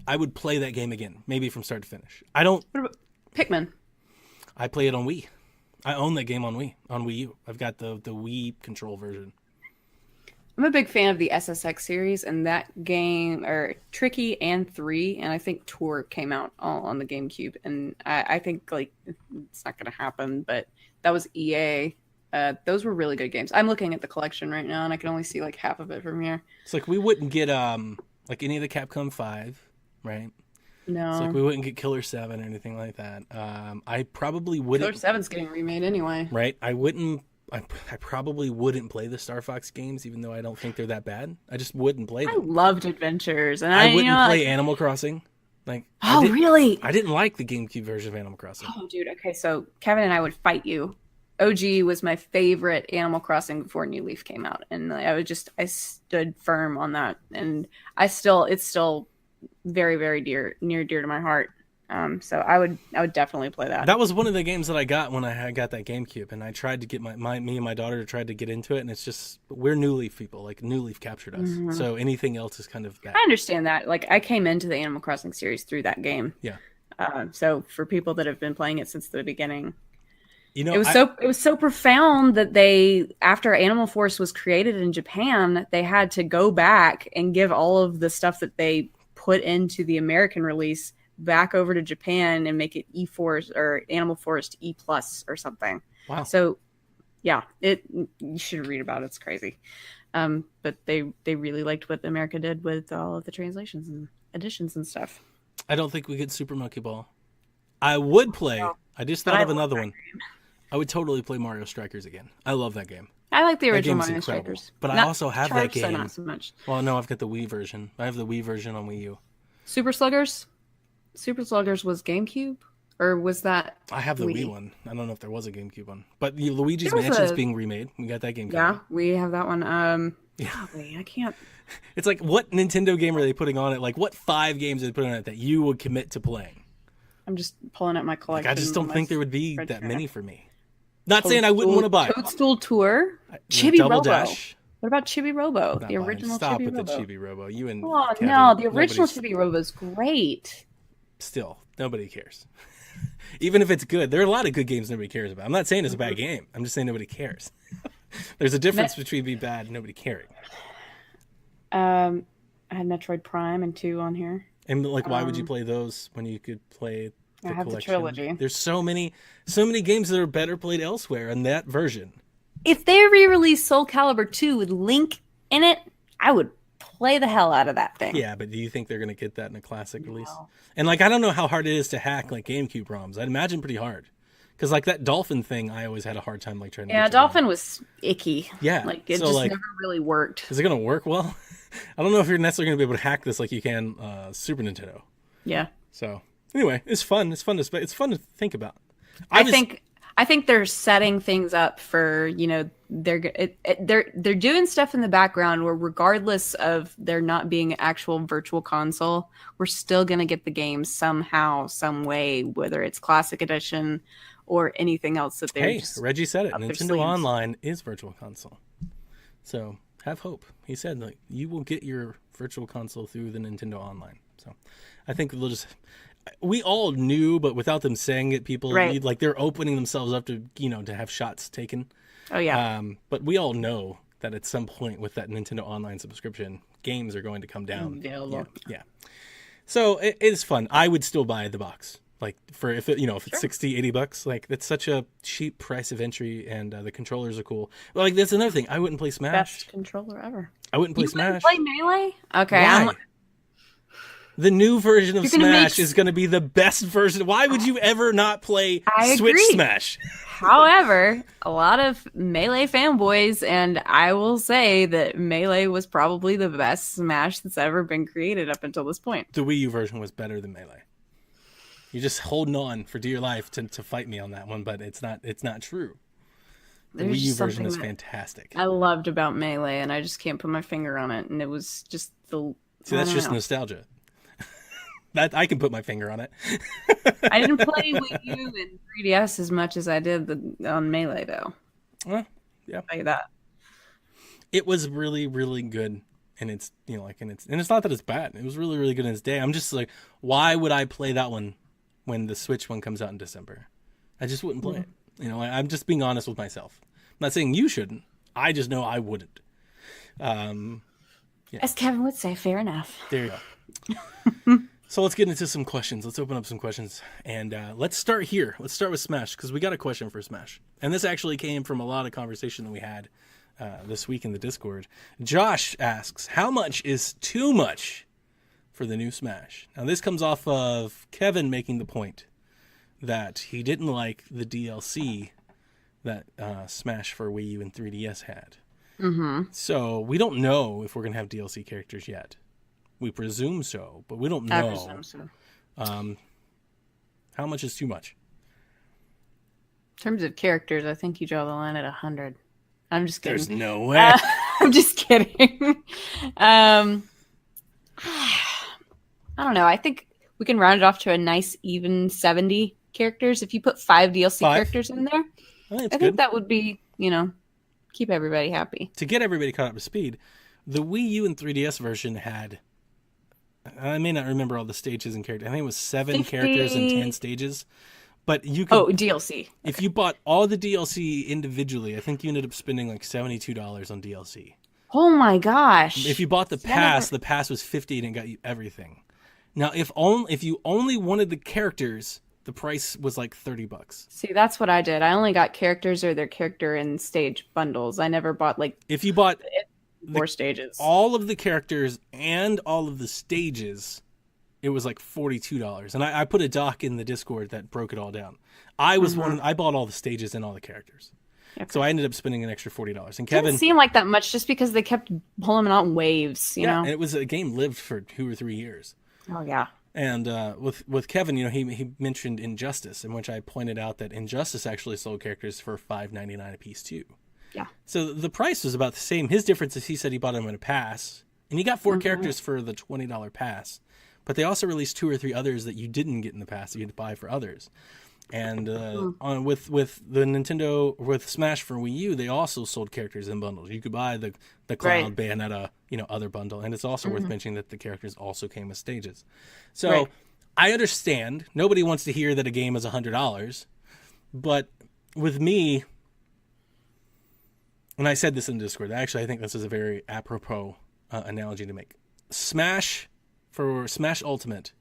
I would play that game again, maybe from start to finish. I don't. What about Pikmin? I play it on Wii. I own that game on Wii U. I've got the Wii control version. I'm a big fan of the SSX series, and that game, or Tricky and 3, and I think Tour came out all on the GameCube, and I think like it's not going to happen, but that was EA. Those were really good games. I'm looking at the collection right now, and I can only see like half of it from here. It's like we wouldn't get like any of the Capcom 5, right? No. It's like we wouldn't get Killer 7 or anything like that. I probably wouldn't. Killer 7's getting remade anyway. Right. I probably wouldn't play the Star Fox games, even though I don't think they're that bad. I just wouldn't play them. I loved Adventures, and I wouldn't play Animal Crossing. Like, really? I didn't like the GameCube version of Animal Crossing. Oh, dude. Okay, so Kevin and I would fight you. OG was my favorite Animal Crossing before New Leaf came out, and I stood firm on that, and it's still very, very near dear to my heart. So I would definitely play that. That was one of the games that I got when I got that GameCube, and I tried to get me and my daughter tried to get into it, and it's just we're New Leaf people. Like New Leaf captured us, so anything else is kind of bad. I understand that. Like I came into the Animal Crossing series through that game. Yeah. So for people that have been playing it since the beginning. You know, it was so profound that they, after Animal Force was created in Japan, they had to go back and give all of the stuff that they put into the American release back over to Japan and make it E-Force or Animal Force E+ or something. Wow. So yeah, you should read about it. It's crazy. But they really liked what America did with all of the translations and editions and stuff. I don't think we get Super Monkey Ball. I would play. I just thought of another one. I would totally play Mario Strikers again. I love that game. I like the original Mario Strikers. But I also have that game. Not so much. Well, no, I've got the Wii version. I have the Wii version on Wii U. Super Sluggers? Super Sluggers was GameCube? Or was that I have the Wii one. I don't know if there was a GameCube one. But Luigi's Mansion's being remade. We got that game coming. Yeah, we have that one. I can't. It's like, what Nintendo game are they putting on it? Like, what 5 games are they putting on it that you would commit to playing? I'm just pulling up my collection. Like, I just don't think there would be that many for me. Not saying I wouldn't want to buy it. Toadstool Tour, Chibi Double Robo. Dash. What about Chibi Robo? The original Stop Chibi with Robo. the Chibi Robo. You and Oh Kevin, no, the original Chibi Robo is great. Still, nobody cares. Even if it's good, there are a lot of good games nobody cares about. I'm not saying it's a bad game. I'm just saying nobody cares. There's a difference between being bad and nobody caring. I had Metroid Prime and 2 on here. And like, why would you play those when you could play the collection? The trilogy. There's so many games that are better played elsewhere in that version. If they re-release Soul Calibur 2 with Link in it, I would play the hell out of that thing. Yeah, but do you think they're going to get that in a classic release? And like, I don't know how hard it is to hack like GameCube ROMs. I'd imagine pretty hard. Because like that Dolphin thing, I always had a hard time like trying to. Yeah, Dolphin was icky. Yeah, like it just never really worked. Is it going to work well? I don't know if you're necessarily going to be able to hack this like you can Super Nintendo. Yeah. So anyway, it's fun. It's fun to think about. I think they're setting things up for, they're doing stuff in the background where regardless of there not being an actual virtual console, we're still going to get the game somehow, some way, whether it's Classic Edition or anything else that they're. Hey, Reggie said it. Nintendo Online is virtual console. So have hope. He said like you will get your virtual console through the Nintendo Online. So I think we all knew, but without them saying it, people like they're opening themselves up to to have shots taken. Oh yeah. But we all know that at some point with that Nintendo Online subscription, games are going to come down. Yeah. So it is fun. I would still buy the box. Like for if it's $60-$80, like that's such a cheap price of entry, and the controllers are cool. Well, like that's another thing. I wouldn't play Smash. Best controller ever. I wouldn't play Smash. Play Melee? Okay. The new version of You're gonna Smash make- is going to be the best version. Why would you ever not play I Switch agree. Smash? However, a lot of Melee fanboys, and I will say that Melee was probably the best Smash that's ever been created up until this point. The Wii U version was better than Melee. You're just holding on for dear life to fight me on that one, but it's not true. The There's Wii U just version is something fantastic. I loved about Melee, and I just can't put my finger on it. And it was just the. See, that's I don't just know. nostalgia. That I can put my finger on it. I didn't play Wii U and 3DS as much as I did on Melee, though. Well, yeah, Like that. it was really, really good, and it's and it's not that it's bad. It was really, really good in its day. I'm just like, why would I play that one when the Switch one comes out in December? I just wouldn't play it. I'm just being honest with myself. I'm not saying you shouldn't. I just know I wouldn't. As Kevin would say, fair enough. There you go. So let's get into some questions. Let's open up some questions. And let's start here. Let's start with Smash, because we got a question for Smash. And this actually came from a lot of conversation that we had this week in the Discord. Josh asks, how much is too much for the new Smash? Now, this comes off of Kevin making the point that he didn't like the DLC that Smash for Wii U and 3DS had. Mm-hmm. So we don't know if we're going to have DLC characters yet. We presume so, but we don't know. I presume so. How much is too much? In terms of characters, I think you draw the line at 100. I'm just kidding. There's no way. I'm just kidding. I don't know. I think we can round it off to a nice even 70 characters. If you put 5 DLC characters in there, I think that would be, keep everybody happy. To get everybody caught up to speed, the Wii U and 3DS version had, I may not remember all the stages and characters. I think it was 7 50. characters and 10 stages. But you could, DLC. If you bought all the DLC individually, I think you ended up spending like $72 on DLC. Oh my gosh. If you bought the pass was $50 and it got you everything. Now, if you only wanted the characters, the price was like $30. See, that's what I did. I only got characters or their character and stage bundles. I never bought if you bought 4 stages. all of the characters and all of the stages, it was like $42. And I put a doc in the Discord that broke it all down. I bought all the stages and all the characters. Okay. So I ended up spending an extra $40. And Kevin didn't seem like that much just because they kept pulling them out in waves, you know? And it was a game lived for 2 or 3 years. Oh yeah. And with Kevin, he mentioned Injustice, in which I pointed out that Injustice actually sold characters for $5.99 a piece too. Yeah. So the price was about the same. His difference is he said he bought them in a pass, and he got 4 characters for the $20 pass. But they also released 2 or 3 others that you didn't get in the pass that you had to buy for others. And with the Nintendo, with Smash for Wii U, they also sold characters in bundles. You could buy the Cloud, Bayonetta, other bundle. And it's also worth mentioning that the characters also came with stages. So I understand. Nobody wants to hear that a game is $100. But with me, and I said this in Discord, actually I think this is a very apropos analogy to make. Smash for Smash Ultimate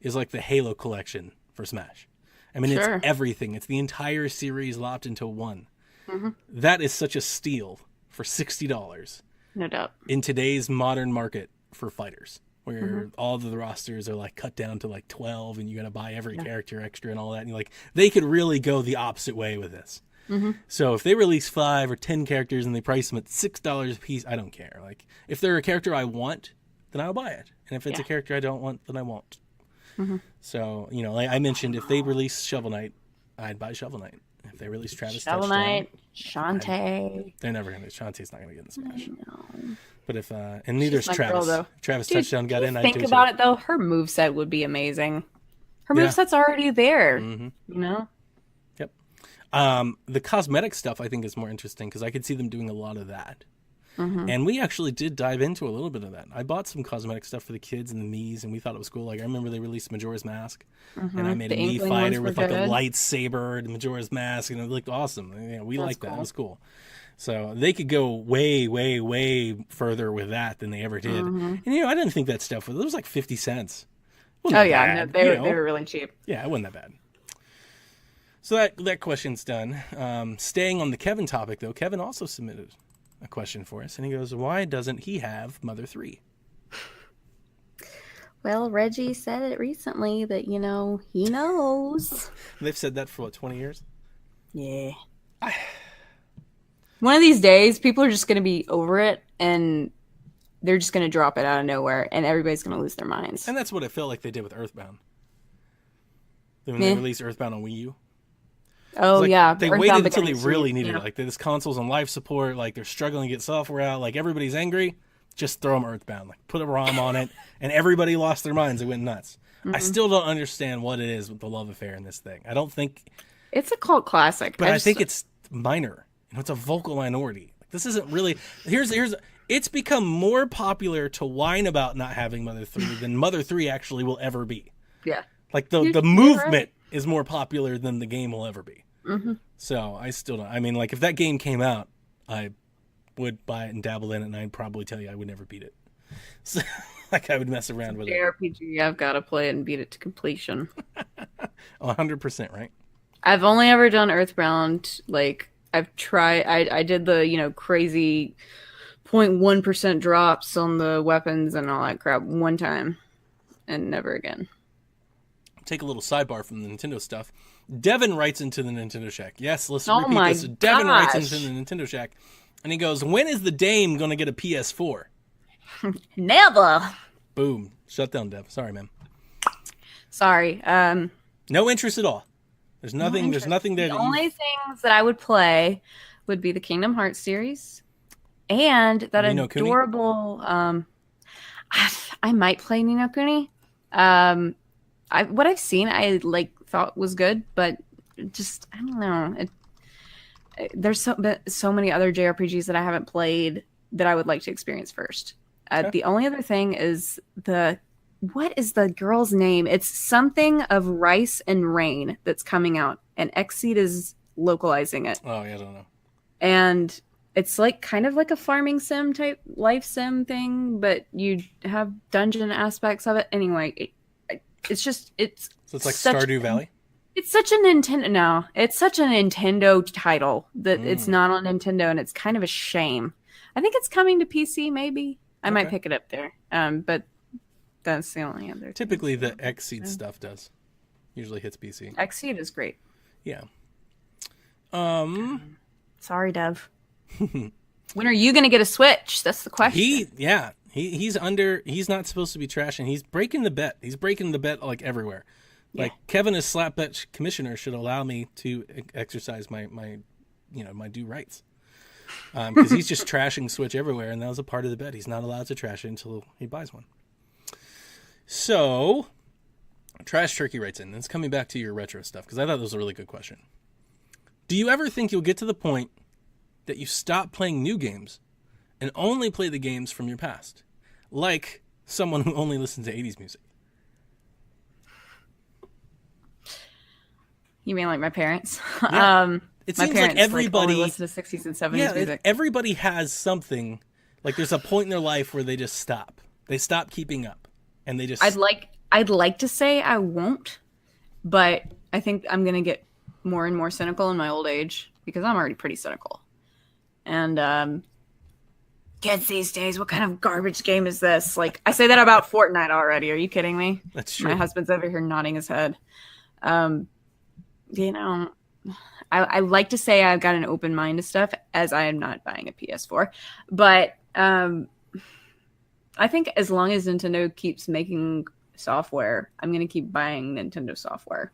is like the Halo collection for Smash. I mean, It's everything. It's the entire series lopped into one. Mm-hmm. That is such a steal for $60. No doubt. In today's modern market for fighters, where all of the rosters are like cut down to like 12 and you got to buy every character extra and all that. And they could really go the opposite way with this. Mm-hmm. So if they release 5 or 10 characters and they price them at $6 a piece, I don't care. Like, if they're a character I want, then I'll buy it. And if it's a character I don't want, then I won't. Mm-hmm. So, like I mentioned, if they release Shovel Knight, I'd buy Shovel Knight. If they release Travis Shovel Touchdown, Knight, Shantae. They're never going to. Shantae's not going to get in Smash. No. But if, and neither's Travis. Girl, Travis Touchdown got in, think about it, though. Her moveset would be amazing. Her moveset's already there, Yep. The cosmetic stuff, I think, is more interesting because I could see them doing a lot of that. Mm-hmm. And we actually did dive into a little bit of that. I bought some cosmetic stuff for the kids and the Mii's, and we thought it was cool. Like, I remember they released Majora's Mask, and I made a Mii fighter with like a lightsaber and Majora's Mask, and it looked awesome. We liked that. It was cool. So they could go way, way, way further with that than they ever did. Mm-hmm. And I didn't think that stuff was like 50 cents. Oh yeah, no, they were really cheap. Yeah, it wasn't that bad. So that question's done. Staying on the Kevin topic, though, Kevin also submitted a question for us, and he goes, why doesn't he have Mother 3? Well, Reggie said it recently that, he knows. They've said that for, 20 years? Yeah. One of these days, people are just going to be over it, and they're just going to drop it out of nowhere, and everybody's going to lose their minds. And that's what it felt like they did with Earthbound. When they released Earthbound on Wii U. Oh, yeah. They waited until they really needed it. Like, this console's on life support. Like, they're struggling to get software out. Like, everybody's angry. Just throw them Earthbound. Like, put a ROM on it. And everybody lost their minds. It went nuts. I still don't understand what it is with the love affair in this thing. I don't think... It's a cult classic. But I think it's minor. It's a vocal minority. This isn't really... It's become more popular to whine about not having Mother 3 than Mother 3 actually will ever be. Yeah. Like, the movement is more popular than the game will ever be. Mm-hmm. So, I still don't... I mean, like, if that game came out, I would buy it and dabble in it, and I'd probably tell you I would never beat it. So, like, I would mess around with it. JRPG, I've got to play it and beat it to completion. 100%, right? I've only ever done Earthbound. Like, I've tried... I did the, crazy 0.1% drops on the weapons and all that crap one time. And never again. Take a little sidebar from the Nintendo stuff. Devin writes into the Nintendo Shack. Yes, let's repeat this. Gosh. Devin writes into the Nintendo Shack, and he goes, "When is the Dame going to get a PS4?" Never. Boom. Shut down, Dev. Sorry, man. Sorry. No interest at all. There's nothing. There's nothing there. The only things that I would play would be the Kingdom Hearts series, and that adorable. I might play Ni no Kuni. What I've seen, I thought was good, but just I don't know. There's so many other JRPGs that I haven't played that I would like to experience first. Okay. The only other thing is what is the girl's name? It's something of Rice and Rain that's coming out, and Xseed is localizing it. Oh yeah, I don't know. And it's kind of like a farming sim type life sim thing, but you have dungeon aspects of it. Anyway, it's like Stardew Valley. It's such a Nintendo. No, it's such a Nintendo title that it's not on Nintendo, and it's kind of a shame. I think it's coming to PC. Maybe I might pick it up there. But that's the only other. Typically, the Xseed stuff does. Usually hits PC. Xseed is great. Yeah. Sorry, Dev. When are you going to get a Switch? That's the question. He's not supposed to be trashing. He's breaking the bet. He's breaking the bet like everywhere. Yeah. Like Kevin as slap bet commissioner should allow me to exercise my due rights. Because he's just trashing Switch everywhere, and that was a part of the bet. He's not allowed to trash it until he buys one. So, Trash Turkey writes in, and it's coming back to your retro stuff, because I thought that was a really good question. Do you ever think you'll get to the point that you stop playing new games and only play the games from your past? Like someone who only listens to 80s music. You mean like my parents? Yeah. It seems like everybody only listen to 60s and 70s music. Everybody has something. Like there's a point in their life where they just stop. They stop keeping up, and they just. I'd like to say I won't, but I think I'm gonna get more and more cynical in my old age because I'm already pretty cynical. And kids these days, what kind of garbage game is this? Like I say that about Fortnite already. Are you kidding me? That's true. My husband's over here nodding his head. I like to say I've got an open mind to stuff, as I am not buying a PS4. But I think as long as Nintendo keeps making software, I'm going to keep buying Nintendo software.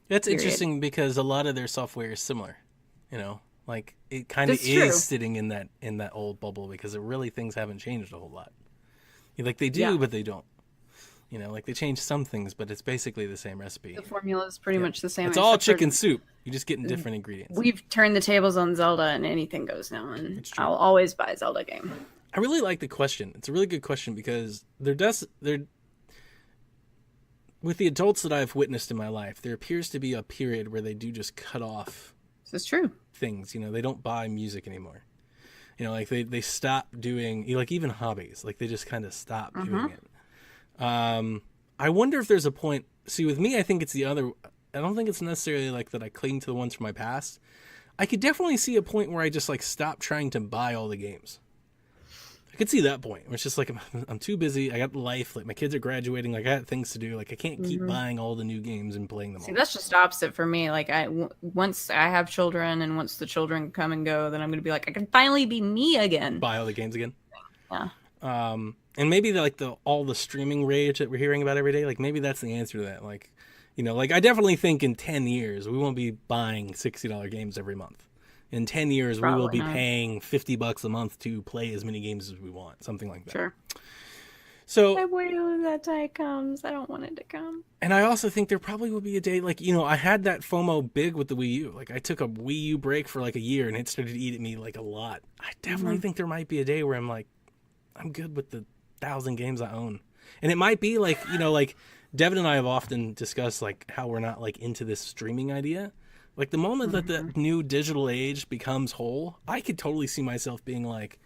That's interesting because a lot of their software is similar. Like it kind of is sitting in that old bubble because things haven't changed a whole lot. Like they do, but they don't. Like they change some things, but it's basically the same recipe. The formula is pretty much the same. It's all chicken soup. You're just getting different ingredients. We've turned the tables on Zelda, and anything goes now, and I'll always buy a Zelda game. I really like the question. It's a really good question because with the adults that I've witnessed in my life, there appears to be a period where they do just cut off. This is true. Things, they don't buy music anymore. Like they stop doing, like even hobbies, like they just kind of stop doing it. I wonder if there's a point. See, with me, I think it's the other. I don't think it's necessarily like that I cling to the ones from my past. I could definitely see a point where I just stop trying to buy all the games. I could see that point. It's just like I'm too busy. I got life. Like my kids are graduating. Like I got things to do. Like I can't keep buying all the new games and playing them. See, that's just opposite for me. Like once I have children, and once the children come and go, then I'm gonna be like, I can finally be me again. Buy all the games again. Yeah. And maybe all the streaming rage that we're hearing about every day. Like maybe that's the answer to that. Like, like I definitely think in 10 years we won't be buying $60 games every month. In 10 years, we will be paying $50 a month to play as many games as we want, something like that. Sure. So I wait till that day comes. I don't want it to come. And I also think there probably will be a day, like, I had that FOMO big with the Wii U. Like, I took a Wii U break for like a year, and it started to eat at me like a lot. I definitely think there might be a day where I'm like, I'm good with the 1,000 games I own. And it might be like, like Devin and I have often discussed like how we're not like into this streaming idea. Like, the moment that the new digital age becomes whole, I could totally see myself being like,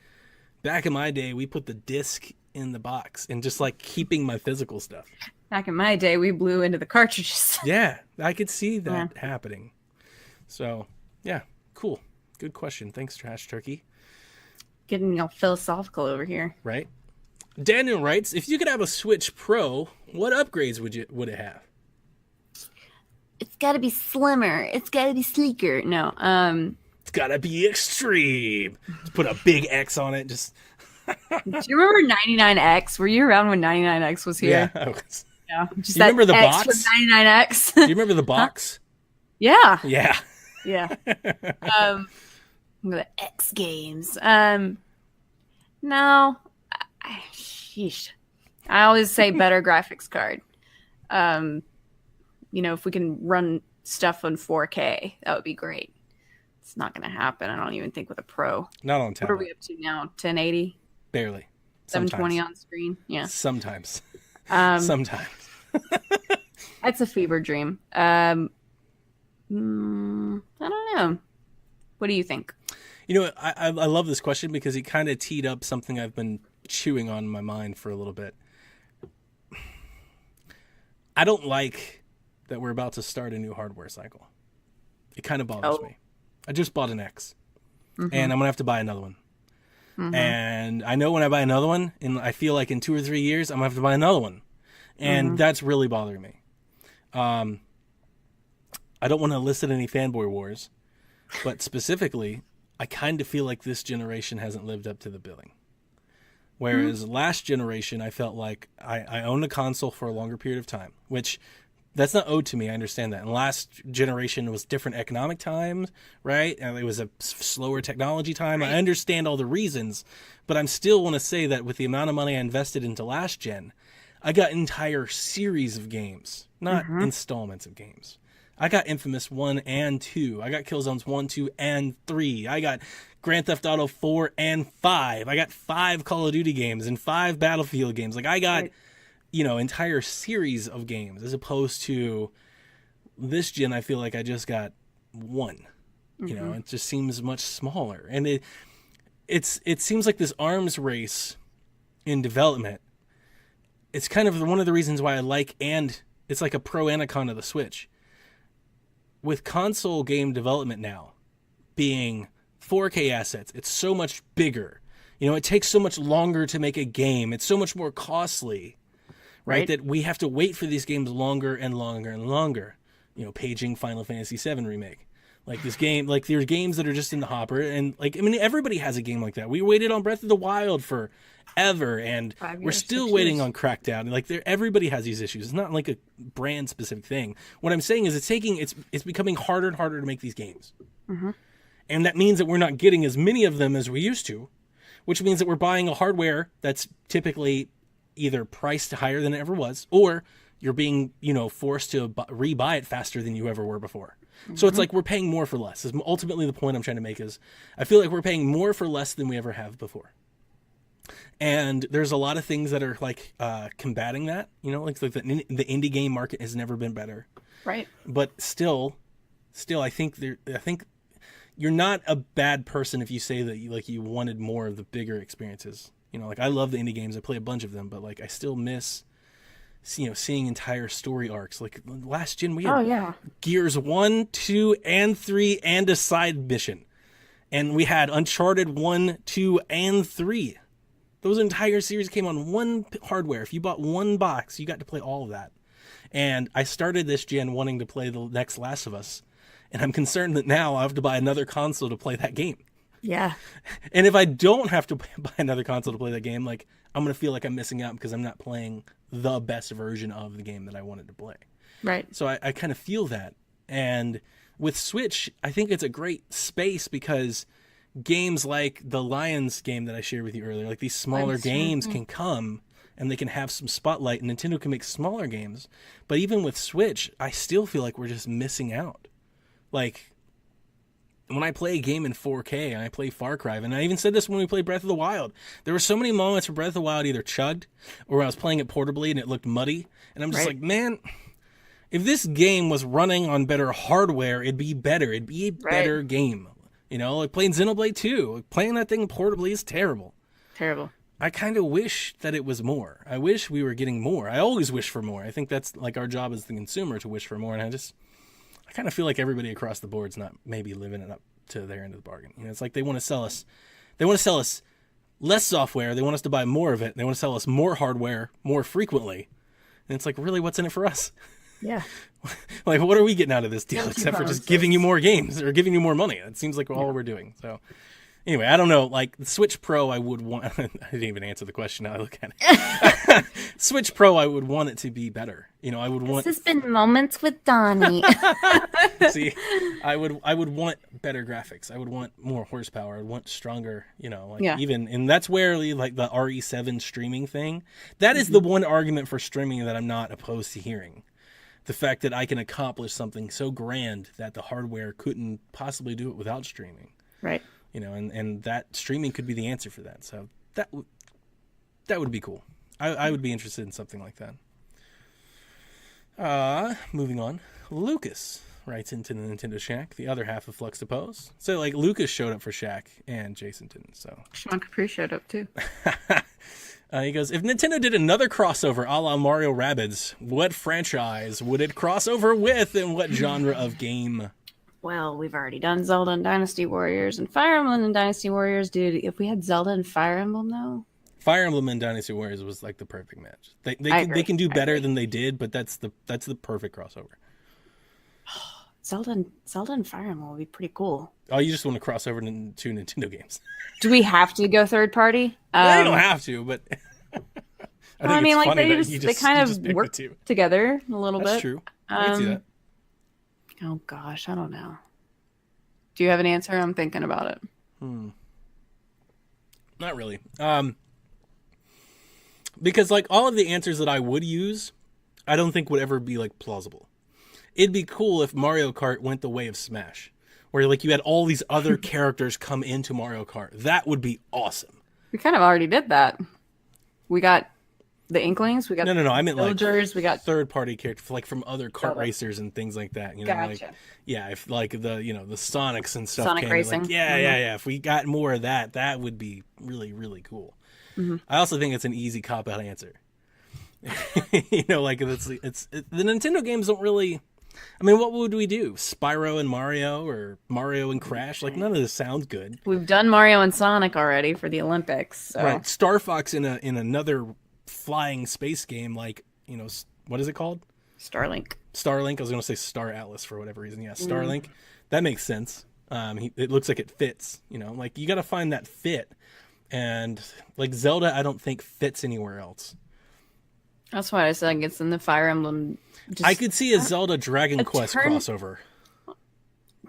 back in my day, we put the disc in the box and just, like, keeping my physical stuff. Back in my day, we blew into the cartridges. Yeah, I could see that happening. So, yeah, cool. Good question. Thanks, Trash Turkey. Getting all philosophical over here. Right? Daniel writes, if you could have a Switch Pro, what upgrades would it have? It's got to be slimmer. It's got to be sleeker. No. It's got to be extreme. Just put a big X on it. Just. Do you remember 99X? Were you around when 99X was here? Yeah, I was. Yeah. Just you remember the X box? 99X. Do you remember the box? Yeah. Yeah. Yeah. The X Games. No. Sheesh. I always say better graphics card. If we can run stuff on 4K, that would be great. It's not going to happen. I don't even think with a Pro. Not on tablet. What are we up to now? 1080? Barely. 720 on screen? Yeah. Sometimes. Sometimes. That's a fever dream. I don't know. What do you think? I love this question because it kind of teed up something I've been chewing on in my mind for a little bit. I don't like that we're about to start a new hardware cycle. It kind of bothers me. I just bought an X, and I'm going to have to buy another one. And I know when I buy another one, and I feel like in 2 or 3 years, I'm going to have to buy another one. And that's really bothering me. I don't want to elicit any fanboy wars, but specifically, I kind of feel like this generation hasn't lived up to the billing. Whereas last generation, I felt like I owned a console for a longer period of time, which that's not owed to me. I understand that. And last generation was different economic times, right? And it was a slower technology time. Right. I understand all the reasons, but I'm still want to say that with the amount of money I invested into last gen, I got an entire series of games, not installments of games. I got Infamous 1 and 2. I got Killzones 1, 2, and 3. I got Grand Theft Auto 4 and 5. I got 5 Call of Duty games and 5 Battlefield games. Like, I got, entire series of games, as opposed to this gen, I feel like I just got one. It just seems much smaller. And it seems like this arms race in development. It's kind of one of the reasons why I like, and it's like a pro and a con of the Switch. With console game development now being 4K assets, it's so much bigger. It takes so much longer to make a game. It's so much more costly, right? That we have to wait for these games longer and longer and longer. Paging Final Fantasy VII Remake. Like this game, like there are games that are just in the hopper. And everybody has a game like that. We waited on Breath of the Wild forever, and we're still waiting on Crackdown. Like everybody has these issues. It's not like a brand specific thing. What I'm saying is it's becoming harder and harder to make these games. And that means that we're not getting as many of them as we used to, which means that we're buying a hardware that's typically either priced higher than it ever was, or you're being, forced to rebuy it faster than you ever were before. So it's like we're paying more for less. Ultimately, the point I'm trying to make is I feel like we're paying more for less than we ever have before. And there's a lot of things that are like combating that, like the indie game market has never been better. Right. But still, I think you're not a bad person if you say that you wanted more of the bigger experiences. I love the indie games. I play a bunch of them, but I still miss seeing entire story arcs. Like last gen, we had Gears 1, 2, and 3, and a side mission. And we had Uncharted 1, 2, and 3. Those entire series came on one hardware. If you bought one box, you got to play all of that. And I started this gen wanting to play the next Last of Us, and I'm concerned that now I have to buy another console to play that game. Yeah. And if I don't have to buy another console to play that game, like, I'm going to feel like I'm missing out because I'm not playing the best version of the game that I wanted to play. Right. So I kind of feel that. And with Switch, I think it's a great space because games like the Lions game that I shared with you earlier, like these smaller games can come and they can have some spotlight, and Nintendo can make smaller games. But even with Switch, I still feel like we're just missing out. Like, when I play a game in 4K and I play Far Cry, and I even said this when we played Breath of the Wild, there were so many moments where Breath of the Wild either chugged or I was playing it portably and it looked muddy. And I'm just like, man, if this game was running on better hardware, it'd be better. It'd be a better game. You know, like playing Xenoblade 2. Playing that thing portably is terrible. Terrible. I kind of wish that it was more. I wish we were getting more. I always wish for more. I think that's like our job as the consumer to wish for more. And I kind of feel like everybody across the board's not maybe living it up to their end of the bargain. You know, it's like they want to sell us less software. They want us to buy more of it. They want to sell us more hardware more frequently. And it's like, really, what's in it for us? Yeah. Like, what are we getting out of this deal except for just giving you more games or giving you more money? It seems like all we're doing. So anyway, I don't know. Like the Switch Pro, I would want. I didn't even answer the question. Now I look at it. Switch Pro, I would want it to be better. You know, I would want. This has been Moments with Donnie. See, I would want better graphics. I would want more horsepower. I would want stronger. You know, like even, and that's where like the RE7 streaming thing. That is the one argument for streaming that I'm not opposed to hearing. The fact that I can accomplish something so grand that the hardware couldn't possibly do it without streaming. Right. You know, and that streaming could be the answer for that. So that would be cool. I would be interested in something like that. Moving on. Lucas writes into the Nintendo Shack, the other half of Flux to Pose. So, like, Lucas showed up for Shack and Jason didn't, so. Sean Capri showed up, too. He goes, if Nintendo did another crossover a la Mario Rabbids, what franchise would it cross over with and what genre of game? Well, we've already done Zelda and Dynasty Warriors and Fire Emblem and Dynasty Warriors. Dude, if we had Zelda and Fire Emblem, though. Fire Emblem and Dynasty Warriors was like the perfect match. They can do better than they did, but that's the perfect crossover. Zelda and Fire Emblem would be pretty cool. Oh, you just want to cross over to Nintendo games. Do we have to go third party? Well, you don't have to, but I mean, like they kind of work together a little bit. That's true. I can see that. Oh gosh, I don't know. Do you have an answer? I'm thinking about it. Not really. Because like all of the answers that I would use, I don't think would ever be like plausible. It'd be cool if Mario Kart went the way of Smash, where like you had all these other characters come into Mario Kart. That would be awesome. We kind of already did that. We got the Inklings. We got no. I meant villagers. Like we got third-party characters, like from other kart racers and things like that. You know, gotcha. Like if like the the Sonics and stuff. Sonic racing. Like, yeah. If we got more of that, that would be really, really cool. Mm-hmm. I also think it's an easy cop-out answer. You know, like it's the Nintendo games don't really. I mean, what would we do? Spyro and Mario, or Mario and Crash? Like, none of this sounds good. We've done Mario and Sonic already for the Olympics. So. Right. Star Fox in another flying space game, like, you know, what is it called? Starlink. I was going to say Star Atlas for whatever reason. Yeah, Starlink. That makes sense. It looks like it fits. You know, like, you got to find that fit. And, like, Zelda, I don't think fits anywhere else. That's why I said it's in the Fire Emblem. I could see a Zelda Dragon Quest crossover.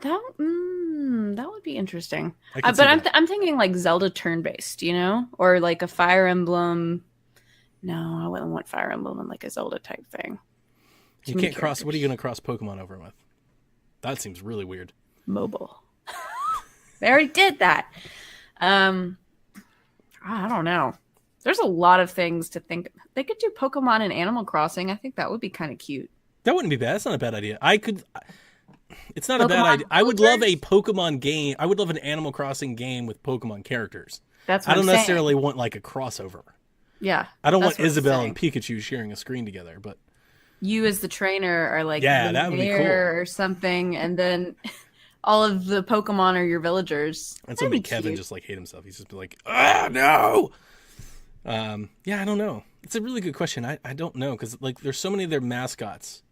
That would be interesting. But I'm thinking like Zelda turn-based, you know, or like a Fire Emblem. No, I wouldn't want Fire Emblem in like a Zelda type thing. You can't cross. What are you going to cross Pokemon over with? That seems really weird. Mobile. They already did that. I don't know. There's a lot of things to think. They could do Pokemon and Animal Crossing. I think that would be kind of cute. That wouldn't be bad. That's not a bad idea. It's not a bad idea. I would love a Pokemon game. I would love an Animal Crossing game with Pokemon characters. That's what I don't necessarily want like a crossover. Yeah. I don't want Isabelle and Pikachu sharing a screen together, but you as the trainer are like that would be cool. or something, and then all of the Pokemon are your villagers. And so make Kevin just like hate himself. He's just be like, no. Yeah, I don't know. It's a really good question. I don't know, because like there's so many of their mascots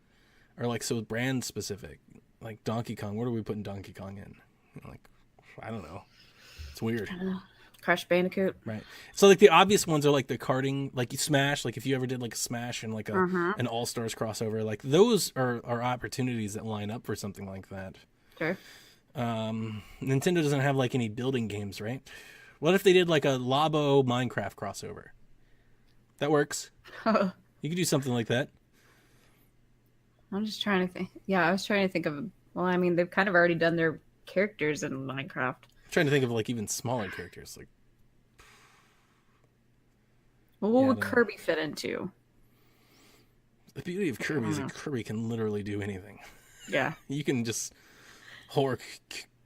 are like so brand specific. Like Donkey Kong, what are we putting Donkey Kong in? Like, I don't know. It's weird. I don't know. Crash Bandicoot. Right. So like the obvious ones are like the karting, like you Smash, like if you ever did like a Smash and like an All Stars crossover, like those are opportunities that line up for something like that. Sure. Nintendo doesn't have like any building games, right? What if they did like a Labo Minecraft crossover? That works. You could do something like that. I'm just trying to think. Yeah, I was trying to think of. Well, I mean, they've kind of already done their characters in Minecraft. I'm trying to think of like even smaller characters. Like, Well, what would Kirby fit into? the beauty of Kirby is that Kirby can literally do anything. Yeah. You can just hork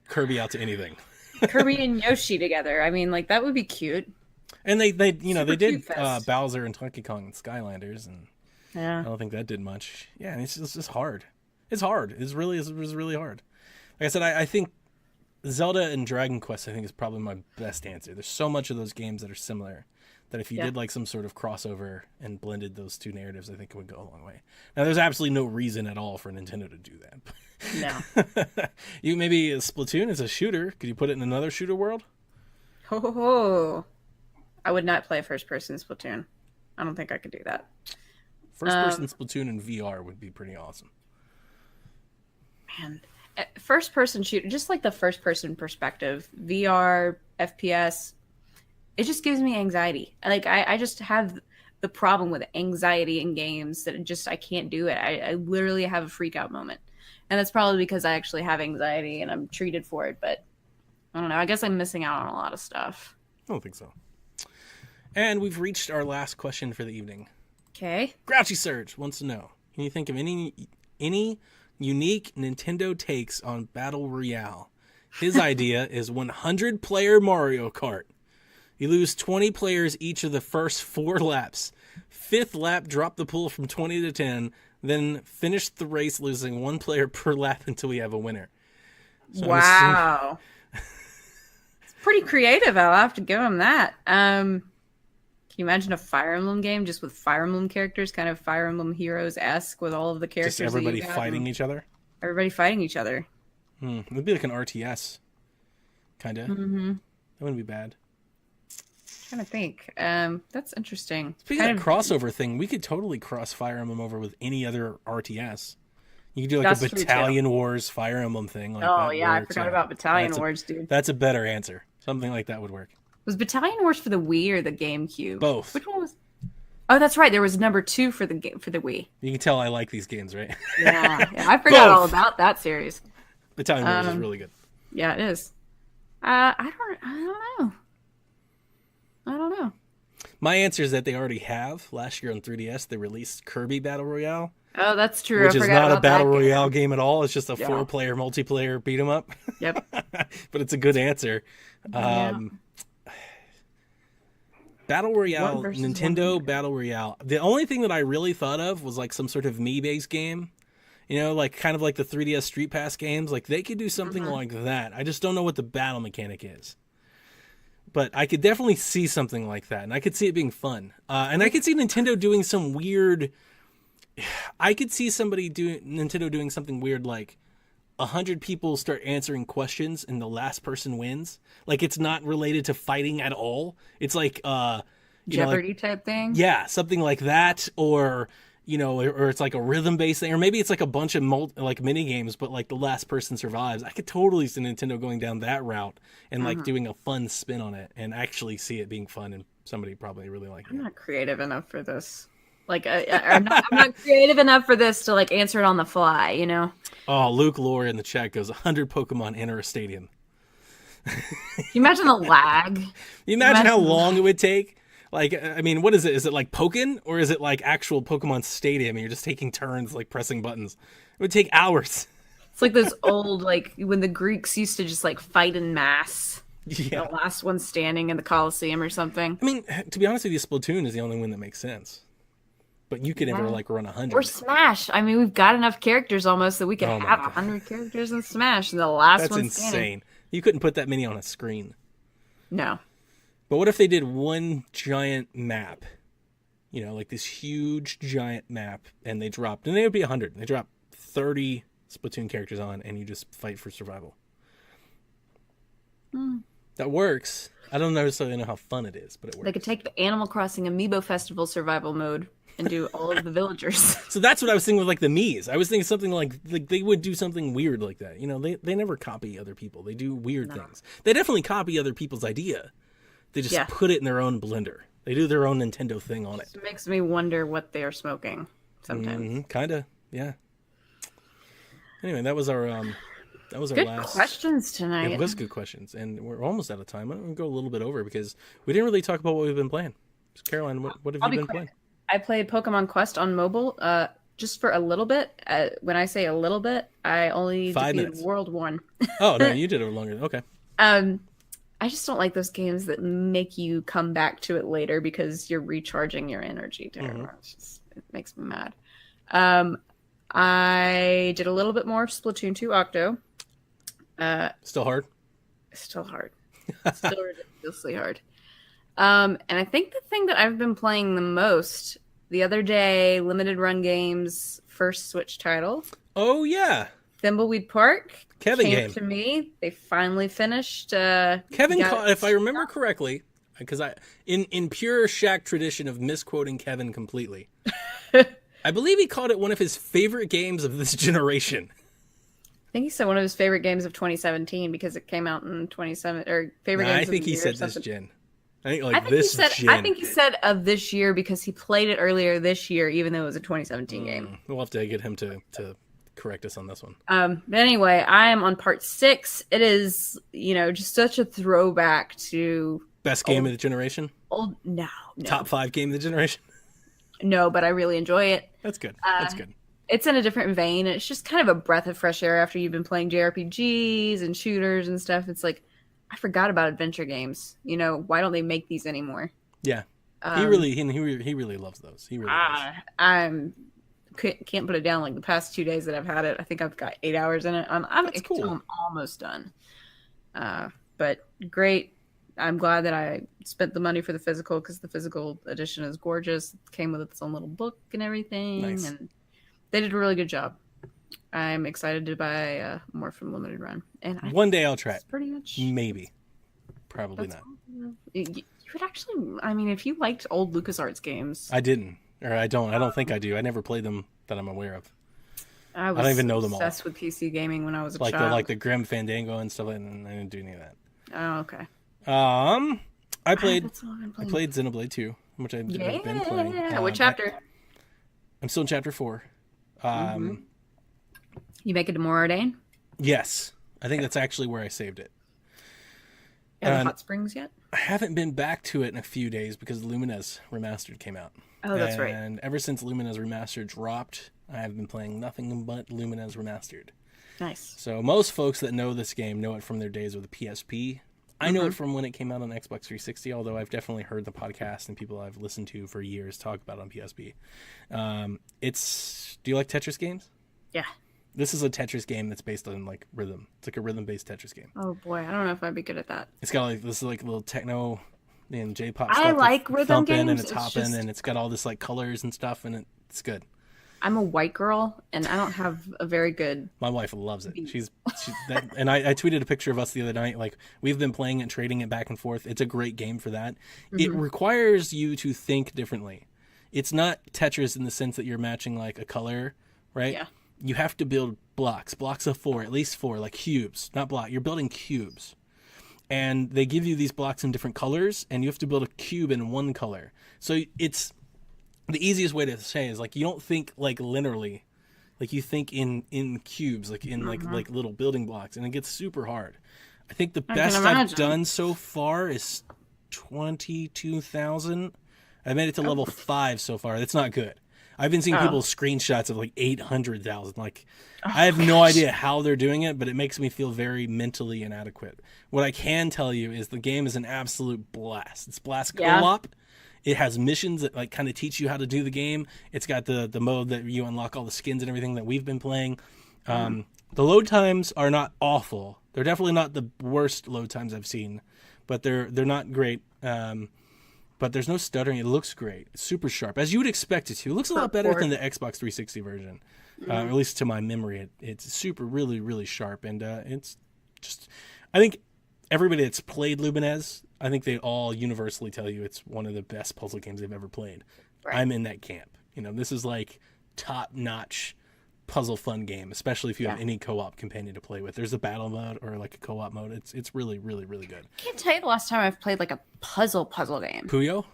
Kirby out to anything. Kirby and Yoshi together. I mean, like that would be cute. And they they did Fest. Bowser and Donkey Kong and Skylanders, and I Yeah. don't think that did much. Yeah, and it's just hard. It's hard. It was really hard. Like I said, I think Zelda and Dragon Quest, I think, is probably my best answer. There's so much of those games that are similar that if you did like some sort of crossover and blended those two narratives, I think it would go a long way. Now, there's absolutely no reason at all for Nintendo to do that. No. You maybe Splatoon is a shooter. Could you put it in another shooter world? Ho ho ho. I would not play first person Splatoon. I don't think I could do that. First person Splatoon in VR would be pretty awesome. Man. First person shooter, just like the first person perspective, VR, FPS, it just gives me anxiety. Like I just have the problem with anxiety in games that I can't do it. I literally have a freak out moment. And that's probably because I actually have anxiety and I'm treated for it, but I don't know. I guess I'm missing out on a lot of stuff. I don't think so. And we've reached our last question for the evening. Okay. Grouchy Surge wants to know, can you think of any unique Nintendo takes on Battle Royale? His idea is 100-player Mario Kart. You lose 20 players each of the first 4 laps. 5th lap, drop the pool from 20 to 10, then finish the race losing 1 player per lap until we have a winner. So wow. It's pretty creative. I'll have to give him that. Can you imagine a Fire Emblem game just with Fire Emblem characters, kind of Fire Emblem Heroes-esque with all of the characters? Just everybody fighting each other? Everybody fighting each other. It would be like an RTS, kind of. Mm-hmm. That wouldn't be bad. Trying to think. That's interesting. Speaking of crossover thing, we could totally cross Fire Emblem over with any other RTS. You could do like a Battalion Wars Fire Emblem thing. Like oh that yeah, works. I forgot about Battalion Wars, dude. That's a better answer. Something like that would work. Was Battalion Wars for the Wii or the GameCube? Both. Which one was? Oh, that's right. There was number 2 for the Wii. You can tell I like these games, right? Yeah, I forgot all about that series. Battalion Wars is really good. Yeah, it is. I don't know. My answer is that they already have. Last year on 3DS, they released Kirby Battle Royale. Oh, that's true. Which is not a Battle Royale game at all. It's just a 4-player multiplayer beat 'em up. Yep. But it's a good answer. Battle Royale, Nintendo Battle Royale. The only thing that I really thought of was like some sort of Mii-based game. You know, like kind of like the 3DS Street Pass games. Like they could do something like that. I just don't know what the battle mechanic is. But I could definitely see something like that. And I could see it being fun. And I could see Nintendo doing some weird... I could see Nintendo doing something weird like 100 people start answering questions and the last person wins. Like it's not related to fighting at all. It's like Jeopardy type thing. Yeah, something like that, or or it's like a rhythm based thing, or maybe it's like a bunch of mini games, but like the last person survives. I could totally see Nintendo going down that route and like doing a fun spin on it, and actually see it being fun and somebody probably really liking it. I'm not creative enough for this. Like I'm not creative enough for this to like answer it on the fly, you know? Oh, Luke Lore in the chat goes 100 Pokemon enter a stadium. Can you imagine the lag? You imagine how long it would take? Like, I mean, what is it? Is it like Pokken, or is it like actual Pokemon Stadium and you're just taking turns like pressing buttons? It would take hours. It's like those old, like when the Greeks used to just like fight in mass. Yeah. The last one standing in the Colosseum or something. I mean, to be honest with you, Splatoon is the only one that makes sense. But you could never like run 100. Or Smash. I mean, we've got enough characters almost that we could have 100 characters in Smash, and the last one's insane. You couldn't put that many on a screen. No. But what if they did one giant map? You know, like this huge giant map, and they would be 100. They drop 30 Splatoon characters on, and you just fight for survival. That works. I don't necessarily know how fun it is, but it works. They could take the Animal Crossing Amiibo Festival survival mode and do all of the villagers. So that's what I was thinking with like the Miis. I was thinking something like they would do something weird like that. You know, they never copy other people. They do weird things. They definitely copy other people's idea. They just put it in their own blender. They do their own Nintendo thing on it. It makes me wonder what they are smoking sometimes. Mm-hmm, kind of, yeah. Anyway, that was our good last questions tonight. It was good questions, and we're almost out of time. I'm going to go a little bit over because we didn't really talk about what we've been playing. So Caroline, what have you been playing? I played Pokemon Quest on mobile just for a little bit. When I say a little bit, I only 5 defeated minutes. World 1. Oh, no, you did it longer. Okay. I just don't like those games that make you come back to it later because you're recharging your energy. It makes me mad. I did a little bit more Splatoon 2 Octo. Still hard? Still hard. Still ridiculously hard. And I think the thing that I've been playing the most, the other day, Limited Run Games' first Switch title. Oh, yeah. Thimbleweed Park Kevin came game. to me. They finally finished. Kevin, if I remember correctly, because in pure Shack tradition of misquoting Kevin completely, I believe he called it one of his favorite games of this generation. I think he said one of his favorite games of 2017 because it came out in 27 or favorite games. I think of the he year said or something. this gen. I think he said of this year because he played it earlier this year, even though it was a 2017 game. We'll have to get him to correct us on this one. But anyway, I am on part 6. It is, just such a throwback to best game of the generation. No. Top 5 game of the generation. No, but I really enjoy it. That's good. That's good. It's in a different vein. It's just kind of a breath of fresh air after you've been playing JRPGs and shooters and stuff. It's like, I forgot about adventure games. Why don't they make these anymore? Yeah. He really loves those. He really does. Can't put it down. Like the past 2 days that I've had it, I think I've got 8 hours in it. I'm almost done. But great. I'm glad that I spent the money for the physical because the physical edition is gorgeous. It came with its own little book and everything. Nice. And they did a really good job. I'm excited to buy more from Limited Run. And one day I'll try it. Pretty much. Maybe. Probably not. You would actually, if you liked old LucasArts games. I didn't. Or I don't. I don't think I do. I never played them that I'm aware of. I don't even know them all. Obsessed with PC gaming when I was a child. Like the Grim Fandango and stuff, and I didn't do any of that. Oh, okay. I played Xenoblade 2, which I've been playing. What chapter? I'm still in chapter 4. You make it to Moradane? Yes. I think that's actually where I saved it. And the hot springs yet? I haven't been back to it in a few days because Lumines Remastered came out. Oh, that's right. And ever since Lumines Remastered dropped, I have been playing nothing but Lumines Remastered. Nice. So most folks that know this game know it from their days with the PSP. I know it from when it came out on Xbox 360, although I've definitely heard the podcast and people I've listened to for years talk about it on PSP. Do you like Tetris games? Yeah. This is a Tetris game that's based on like rhythm. It's like a rhythm-based Tetris game. Oh boy, I don't know if I'd be good at that. It's got like this like little techno and J-pop I stuff. like rhythm games. And it's hopping and it's got all this like colors and stuff and it's good. I'm a white girl and I don't have a very good. My wife loves it. And I tweeted a picture of us the other night. Like we've been playing it, trading it back and forth. It's a great game for that. It requires you to think differently. It's not Tetris in the sense that you're matching like a color, right? Yeah. You have to build blocks of 4, at least 4, like cubes, not block. You're building cubes. And they give you these blocks in different colors, and you have to build a cube in one color. So it's the easiest way to say is like you don't think like linearly, like you think in cubes, like in like little building blocks, and it gets super hard. I think the best I've done so far is 22,000. I made it to level 5 so far. That's not good. I've been seeing people's screenshots of like 800,000. Like, I have no idea how they're doing it, but it makes me feel very mentally inadequate. What I can tell you is the game is an absolute blast. It's blast co-op. It has missions that like kind of teach you how to do the game. It's got the mode that you unlock all the skins and everything that we've been playing. The load times are not awful. They're definitely not the worst load times I've seen, but they're not great. But there's no stuttering. It looks great. It's super sharp, as you would expect it to. It looks a lot better than the Xbox 360 version, at least to my memory. It's super, really, really sharp, and it's just. I think everybody that's played Lumines, I think they all universally tell you it's one of the best puzzle games they've ever played. Right. I'm in that camp. This is like top-notch puzzle fun game, especially if you have any co-op companion to play with. There's a battle mode or like a co-op mode. It's really, really, really good. I can't tell you the last time I've played like a puzzle game. Puyo?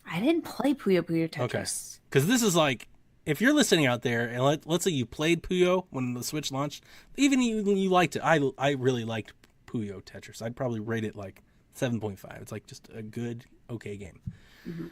I didn't play Puyo Tetris. Okay. Because this is like, if you're listening out there, and let's say you played Puyo when the Switch launched, even you liked it. I really liked Puyo Tetris. I'd probably rate it like 7.5. It's like just a good, okay game. Mm-hmm.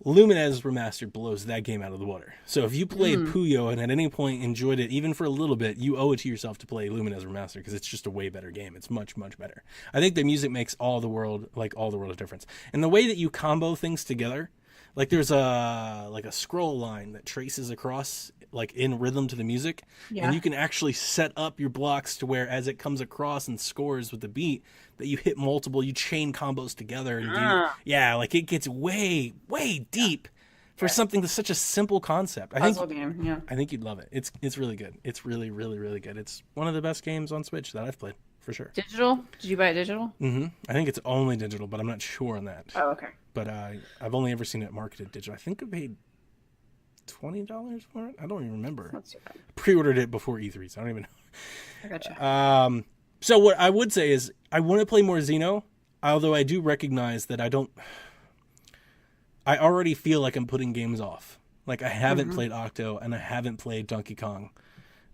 Lumines Remastered blows that game out of the water. So if you played Puyo and at any point enjoyed it, even for a little bit, you owe it to yourself to play Lumines Remastered because it's just a way better game. It's much, much better. I think the music makes all the world of difference. And the way that you combo things together, like there's a scroll line that traces across like in rhythm to the music, and you can actually set up your blocks to where as it comes across and scores with the beat that you hit multiple, you chain combos together and like it gets way deep for something that's such a simple concept. I think you'd love it. It's really good. It's really, really, really good. It's one of the best games on Switch that I've played for sure. Digital? Did you buy it digital? Mm-hmm. I think it's only digital, but I'm not sure on that. Oh, okay. But I've only ever seen it marketed digital. I think I paid $20 for it. I don't even remember. That's too bad. Pre-ordered it before E3, so I don't even know. I gotcha. So what I would say is I want to play more Xeno, although I do recognize that I already feel like I'm putting games off. Like I haven't played Octo and I haven't played Donkey Kong.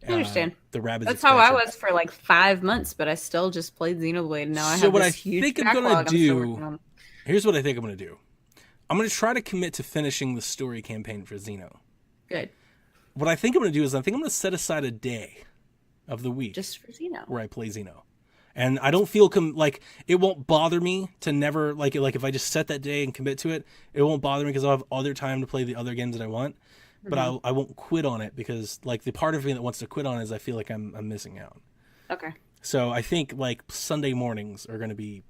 I understand. The Rabbids That's expansion. how I was for like 5 months, but I still just played Xenoblade, and now I have this huge backlog. Here's what I think I'm going to do. I'm going to try to commit to finishing the story campaign for Xeno. Good. What I think I'm going to do is I'm going to set aside a day of the week just for Xeno, where I play Xeno. And I don't feel like it won't bother me to never like if I just set that day and commit to it, it won't bother me because I'll have other time to play the other games that I want. But I won't quit on it because like the part of me that wants to quit on is I feel like I'm missing out. Okay. So I think like Sunday mornings are going to be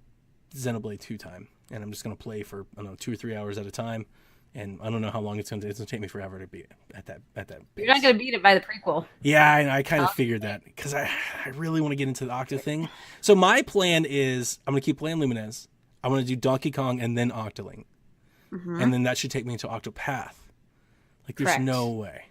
Xenoblade 2 time, and I'm just going to play for 2 or 3 hours at a time. And I don't know how long it's going to take me forever to beat at that pace. You're not going to beat it by the prequel. Yeah, I kind of figured that because I really want to get into the Octo thing. So my plan is I'm going to keep playing Lumines. I'm going to do Donkey Kong and then Octoling. And then that should take me into Octopath. Like there's no way.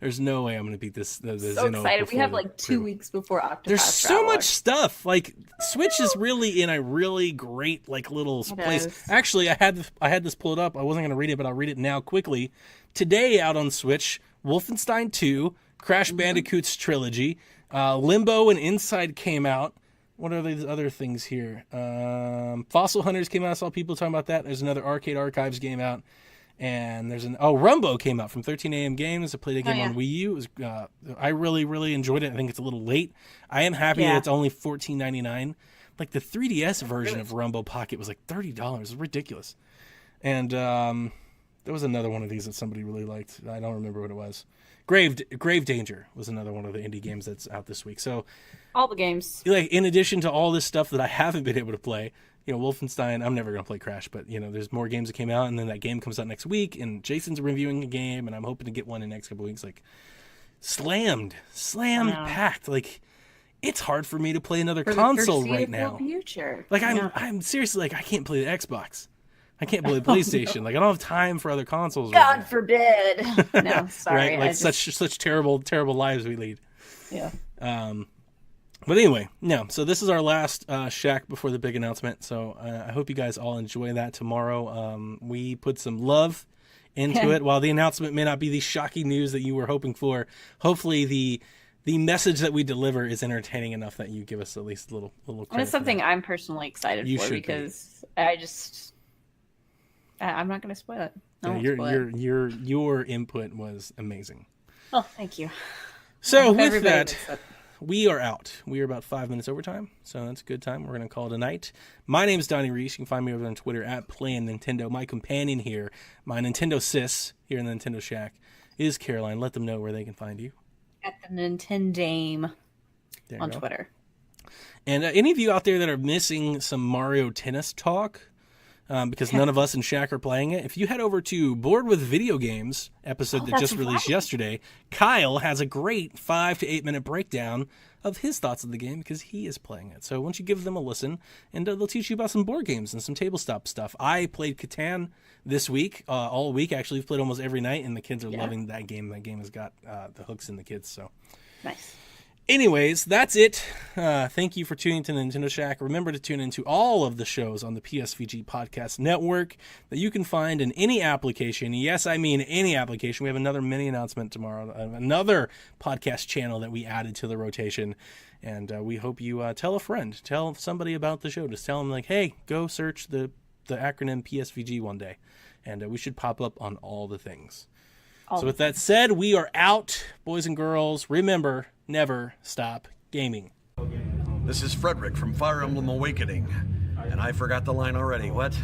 There's no way I'm going to beat this. The so Xeno excited. We have like 2 weeks before Octopath. There's so much stuff. Like Switch is really in a really great like little place. Actually, I had this pulled up. I wasn't going to read it, but I'll read it now quickly. Today out on Switch, Wolfenstein 2, Crash Bandicoot's trilogy, Limbo and Inside came out. What are these other things here? Fossil Hunters came out. I saw people talking about that. There's another Arcade Archives game out. And there's Rumbo came out from 13 AM Games. I played a game on Wii U. It was, I really, really enjoyed it. I think it's a little late. I am happy that it's only $14.99. Like the 3DS version of Rumbo Pocket was like $30. It's ridiculous. And there was another one of these that somebody really liked. I don't remember what it was. Grave Danger was another one of the indie games that's out this week. So all the games. Like in addition to all this stuff that I haven't been able to play. Wolfenstein, I'm never going to play Crash, but, there's more games that came out, and then that game comes out next week, and Jason's reviewing a game, and I'm hoping to get one in the next couple weeks. Like, slammed packed. Like, it's hard for me to play another console right now. Future. Like, I'm seriously, like, I can't play the Xbox. I can't play the PlayStation. Like, I don't have time for other consoles. God forbid. No, sorry. Right? Like, such terrible, terrible lives we lead. Yeah. But anyway, so this is our last Shack before the big announcement. So I hope you guys all enjoy that tomorrow. We put some love into it. While the announcement may not be the shocking news that you were hoping for, hopefully the message that we deliver is entertaining enough that you give us at least a little credit. And it's something I'm personally excited for because I'm not going to spoil it. Your input was amazing. Oh, thank you. So with that, we are out. We are about 5 minutes overtime, so that's a good time. We're going to call it a night. My name is Donnie Reese. You can find me over on Twitter at Playin Nintendo. My companion here, my Nintendo sis here in the Nintendo Shack, is Caroline. Let them know where they can find you. At the Nintendame on Twitter. And any of you out there that are missing some Mario Tennis talk, because none of us in Shack are playing it, if you head over to Bored with Video Games episode that just released yesterday, Kyle has a great 5 to 8 minute breakdown of his thoughts of the game because he is playing it. So why don't you give them a listen, and they'll teach you about some board games and some tabletop stuff. I played Catan this week, all week actually. We've played almost every night, and the kids are loving that game. That game has got the hooks in the kids. So Nice. Anyways, that's it. Thank you for tuning to Nintendo Shack. Remember to tune into all of the shows on the PSVG Podcast Network that you can find in any application. Yes, I mean any application. We have another mini announcement tomorrow, another podcast channel that we added to the rotation. And we hope you tell a friend, tell somebody about the show. Just tell them, like, hey, go search the acronym PSVG one day. And we should pop up on all the things. So with that said, we are out, boys and girls. Remember, never stop gaming. This is Frederick from Fire Emblem Awakening, and I forgot the line already. What?